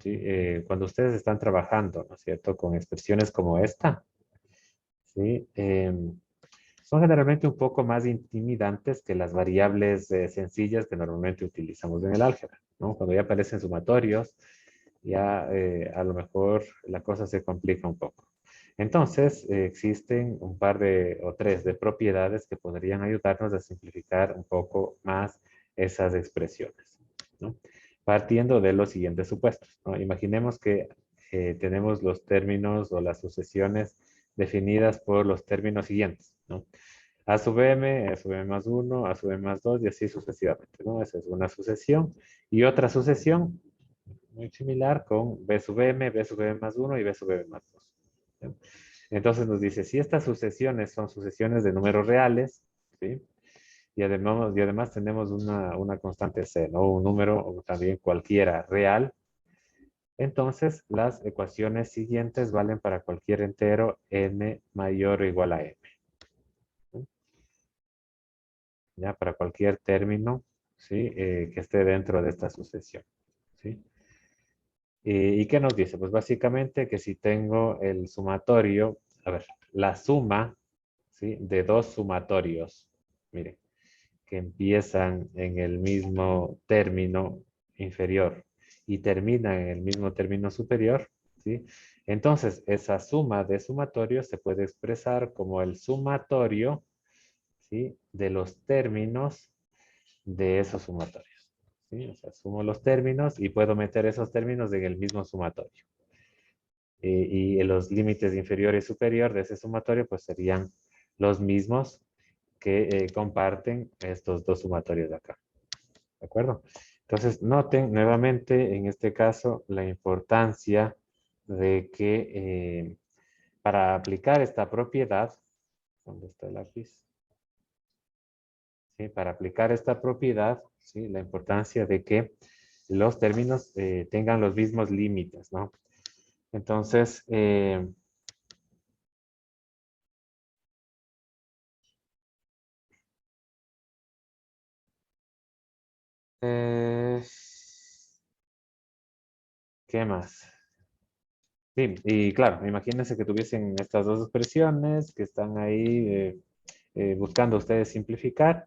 ¿sí? Cuando ustedes están trabajando, ¿no es cierto? Con expresiones como esta, ¿sí? Son generalmente un poco más intimidantes que las variables sencillas que normalmente utilizamos en el álgebra, ¿no? Cuando ya aparecen sumatorios, ya a lo mejor la cosa se complica un poco. Entonces, existen un par de, o tres de propiedades que podrían ayudarnos a simplificar un poco más esas expresiones, ¿no? Partiendo de los siguientes supuestos, ¿no? Imaginemos que tenemos los términos o las sucesiones definidas por los términos siguientes, ¿no? A sub m más 1, A sub m más 2 y así sucesivamente, ¿no? Esa es una sucesión. Y otra sucesión muy similar con B sub m, B sub m más 1 y B sub m más 2. ¿Sí? Entonces nos dice, si estas sucesiones son sucesiones de números reales, ¿sí? Y además tenemos una constante C, ¿no? Un número o también cualquiera real. Entonces, las ecuaciones siguientes valen para cualquier entero n mayor o igual a m. ¿Sí? Ya para cualquier término, ¿sí? Que esté dentro de esta sucesión, ¿sí? ¿Y qué nos dice? Pues básicamente que si tengo el sumatorio, a ver, la suma, ¿sí? De dos sumatorios, miren, que empiezan en el mismo término inferior y terminan en el mismo término superior, ¿sí? Entonces, esa suma de sumatorios se puede expresar como el sumatorio, ¿sí? De los términos de esos sumatorios. ¿Sí? O sea, sumo los términos y puedo meter esos términos en el mismo sumatorio. Y los límites inferior y superior de ese sumatorio pues serían los mismos que comparten estos dos sumatorios de acá. ¿De acuerdo? Entonces, noten nuevamente en este caso la importancia de que para aplicar esta propiedad, ¿dónde está el lápiz? ¿Sí? Para aplicar esta propiedad, ¿sí? La importancia de que los términos tengan los mismos límites, ¿no? Entonces, eh, ¿qué más? Sí, y claro, imagínense que tuviesen estas dos expresiones que están ahí buscando ustedes simplificar,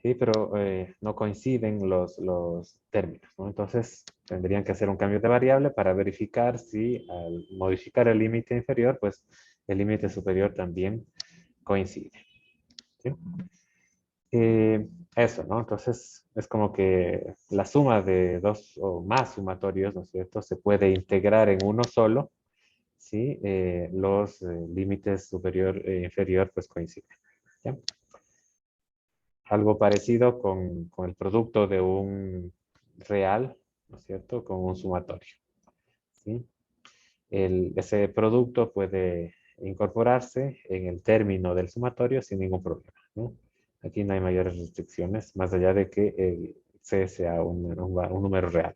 ¿sí? Pero no coinciden los términos, ¿no? Entonces, tendrían que hacer un cambio de variable para verificar si al modificar el límite inferior, pues el límite superior también coincide, ¿sí? Eso, ¿no? Entonces, es como que la suma de dos o más sumatorios, ¿no es cierto?, se puede integrar en uno solo, ¿sí? Los límites superior e inferior, pues coinciden, ¿ya? Algo parecido con el producto de un real, ¿no es cierto?, con un sumatorio, ¿sí? Ese producto puede incorporarse en el término del sumatorio sin ningún problema, ¿no? Aquí no hay mayores restricciones, más allá de que C sea un número real.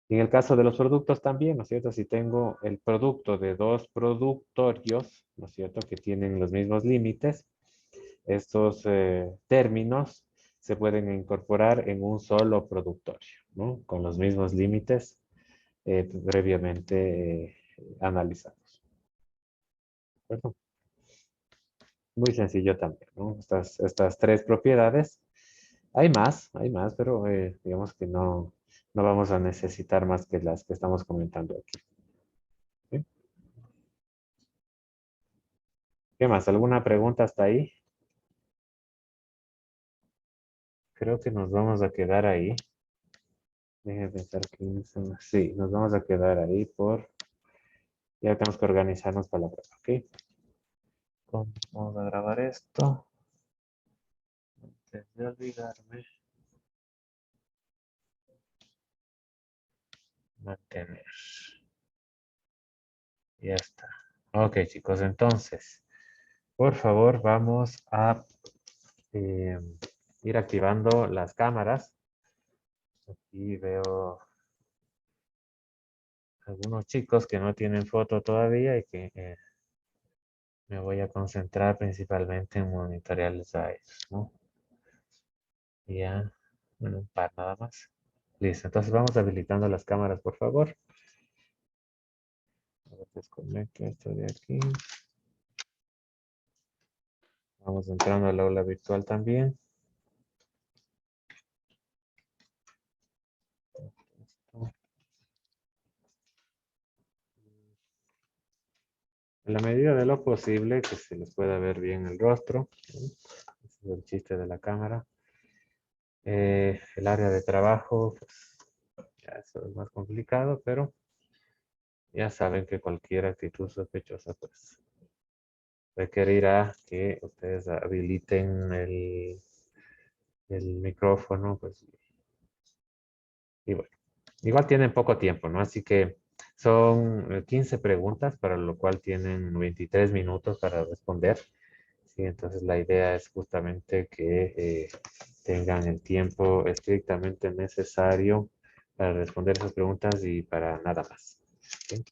Y en el caso de los productos también, ¿no es cierto? Si tengo el producto de dos productorios, ¿no es cierto? Que tienen los mismos límites, estos términos se pueden incorporar en un solo productorio, ¿no? Con los mismos límites previamente analizados. ¿De acuerdo? Muy sencillo también, ¿no? Estas tres propiedades. Hay más, pero digamos que no vamos a necesitar más que las que estamos comentando aquí. ¿Sí? ¿Qué más? ¿Alguna pregunta hasta ahí? Creo que nos vamos a quedar ahí. Déjenme pensar 15. Sí, nos vamos a quedar ahí por... Ya tenemos que organizarnos para la prueba, ¿ok? Vamos a grabar esto. Antes de olvidarme. Mantener. Ya está. Ok, chicos, entonces, por favor, vamos a eh, ir activando las cámaras. Aquí veo algunos chicos que no tienen foto todavía y que me voy a concentrar principalmente en monitorearles a ellos, ¿no? Y ya, bueno, un par nada más. Listo, entonces vamos habilitando las cámaras, por favor. A ver, desconecto esto de aquí. Vamos entrando al aula virtual también. En la medida de lo posible, que se les pueda ver bien el rostro. ¿Sí? Ese es el chiste de la cámara. El área de trabajo, pues, ya eso es más complicado, pero ya saben que cualquier actitud sospechosa, pues, requerirá que ustedes habiliten el micrófono, pues, y bueno, igual tienen poco tiempo, ¿no? Así que son 15 preguntas, para lo cual tienen 23 minutos para responder. Sí, entonces la idea es justamente que tengan el tiempo estrictamente necesario para responder esas preguntas y para nada más. ¿Sí?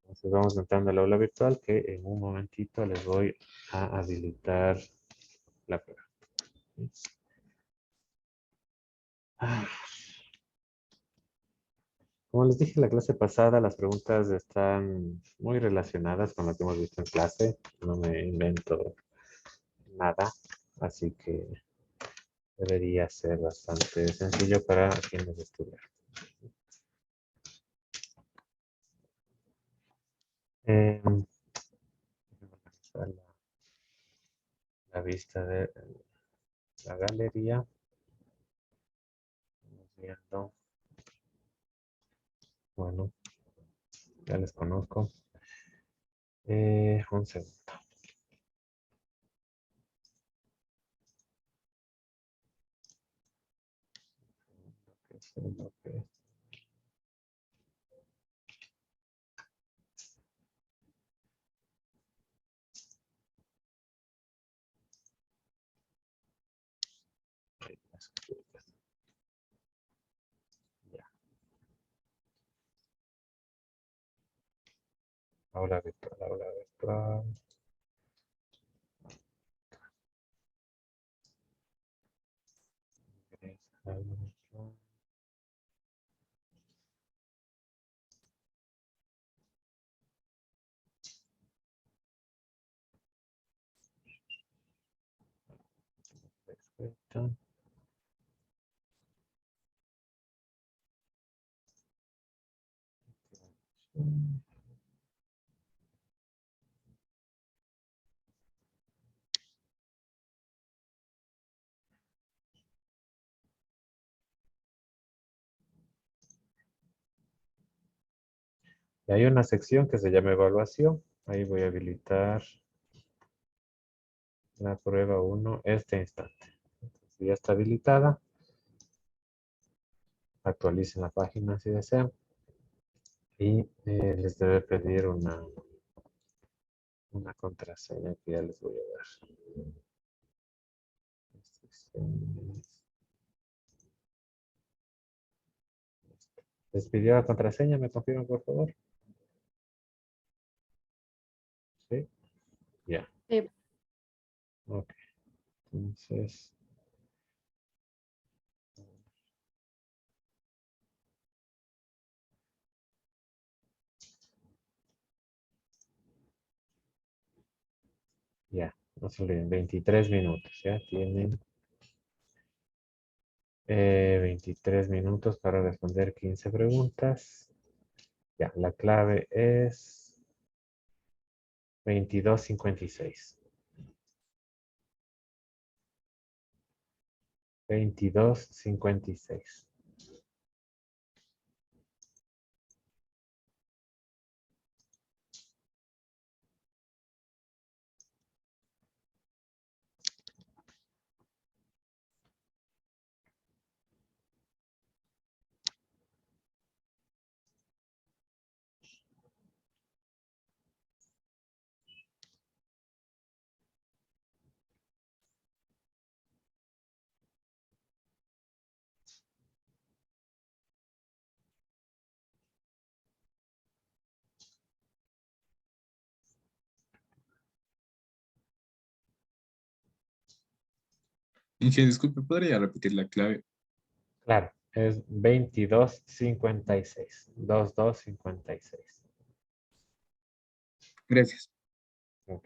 Entonces vamos entrando al aula virtual que en un momentito les voy a habilitar la prueba. ¿Sí? Ah, como les dije en la clase pasada, las preguntas están muy relacionadas con lo que hemos visto en clase. No me invento nada, así que debería ser bastante sencillo para quienes estudian. Vamos a la vista de la galería. Vamos viendo. Bueno, ya les conozco. Un segundo. ¿Qué es lo que- Ya, aula virtual, aula virtual. Aula virtual. Perfecto. Y hay una sección que se llama evaluación. Ahí voy a habilitar la prueba 1 este instante. Entonces, ya está habilitada. Actualicen la página si desean. Y les debe pedir una contraseña que ya les voy a dar. Instrucciones. ¿Les pidió la contraseña? ¿Me confirman, por favor? Sí. Ya. Sí. Ok. Entonces, ya. No se olviden, 23 minutos. Ya tienen 23 minutos para responder 15 preguntas. Ya, la clave es 22:56. 22:56. Inge, disculpe, ¿podría repetir la clave? Claro, es 22:56. 22:56. Gracias. Ok.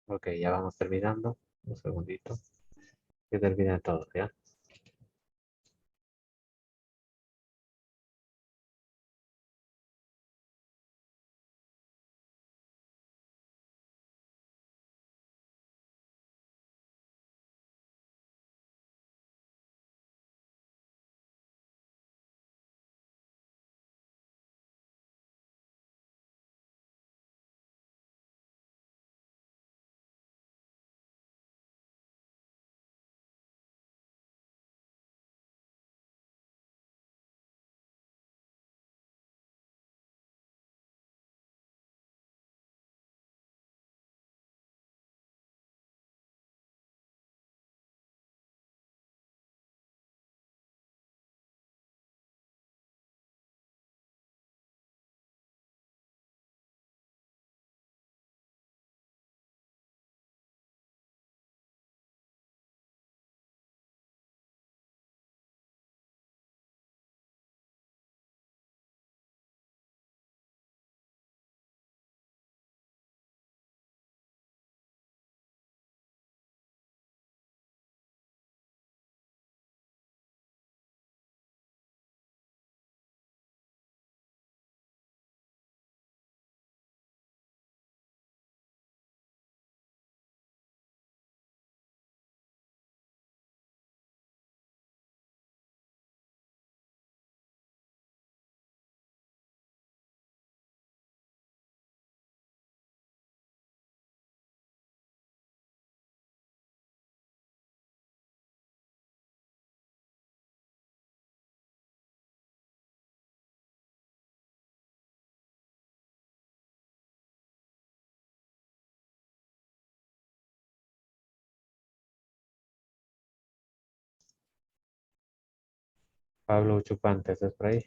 Ok, ya vamos terminando. Un segundito. Que termine todo, ¿ya? Pablo Chupante, ¿estás por ahí?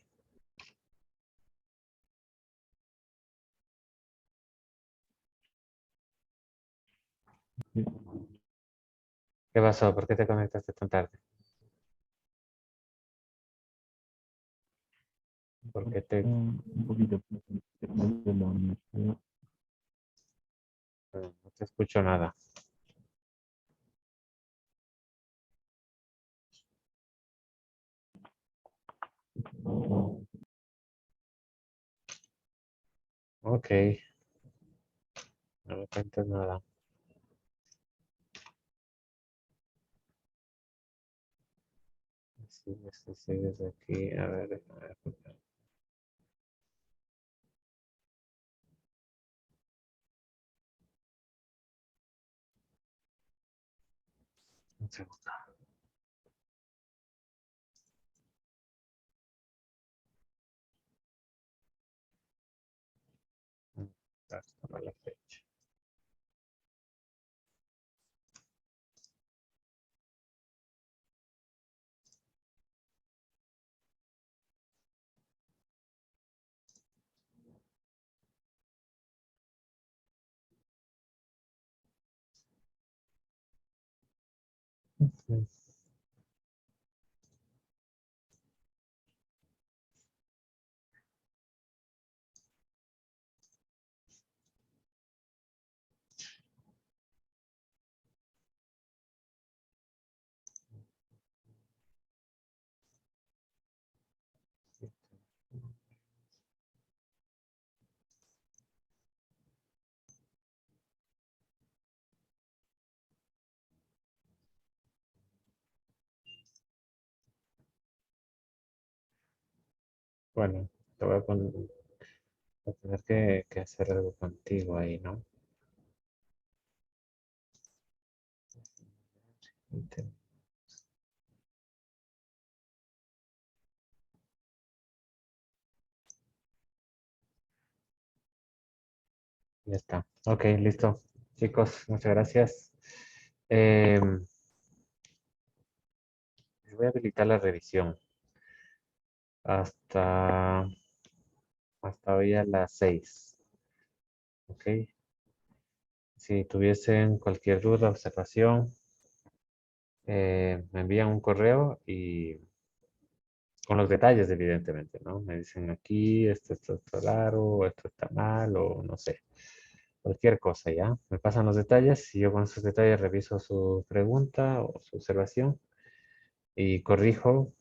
¿Qué pasó? ¿Por qué te conectaste tan tarde? ¿Por qué te... Un poquito de la universidad. No te escucho nada? Ok, no me cuentes nada. Sigues aquí. A ver, déjame ver. Un segundo. Hasta la fecha. Ujú. Bueno, te voy a poner, voy a tener que hacer algo contigo ahí, ¿no? Ya está. Ok, listo. Chicos, muchas gracias. Em, voy a habilitar la revisión hasta, hasta hoy a las 6. Ok. Si tuviesen cualquier duda, observación, me envían un correo y con los detalles, evidentemente, ¿no? Me dicen aquí, esto está raro, esto está mal, o no sé. Cualquier cosa, ¿ya? Me pasan los detalles y yo con esos detalles reviso su pregunta o su observación y corrijo.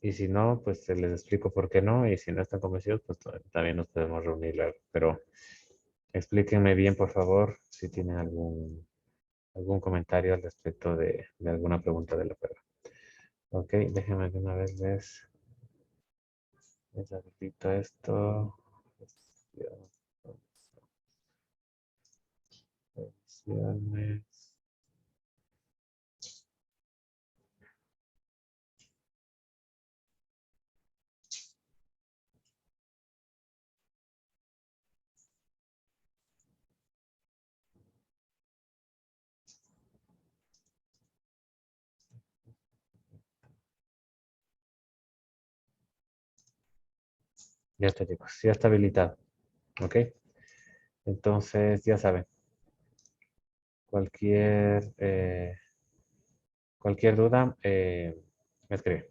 Y si no, pues les explico por qué no. Y si no están convencidos, pues también nos podemos reunir luego. Pero explíquenme bien, por favor, si tienen algún comentario al respecto de alguna pregunta de la prueba. Ok, déjenme de una vez les repito esto. Revisiones. Ya está, chicos. Ya está habilitado. Ok. Entonces, ya saben. Cualquier duda, me escribe.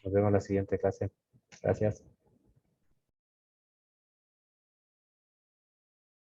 Nos vemos en la siguiente clase. Gracias.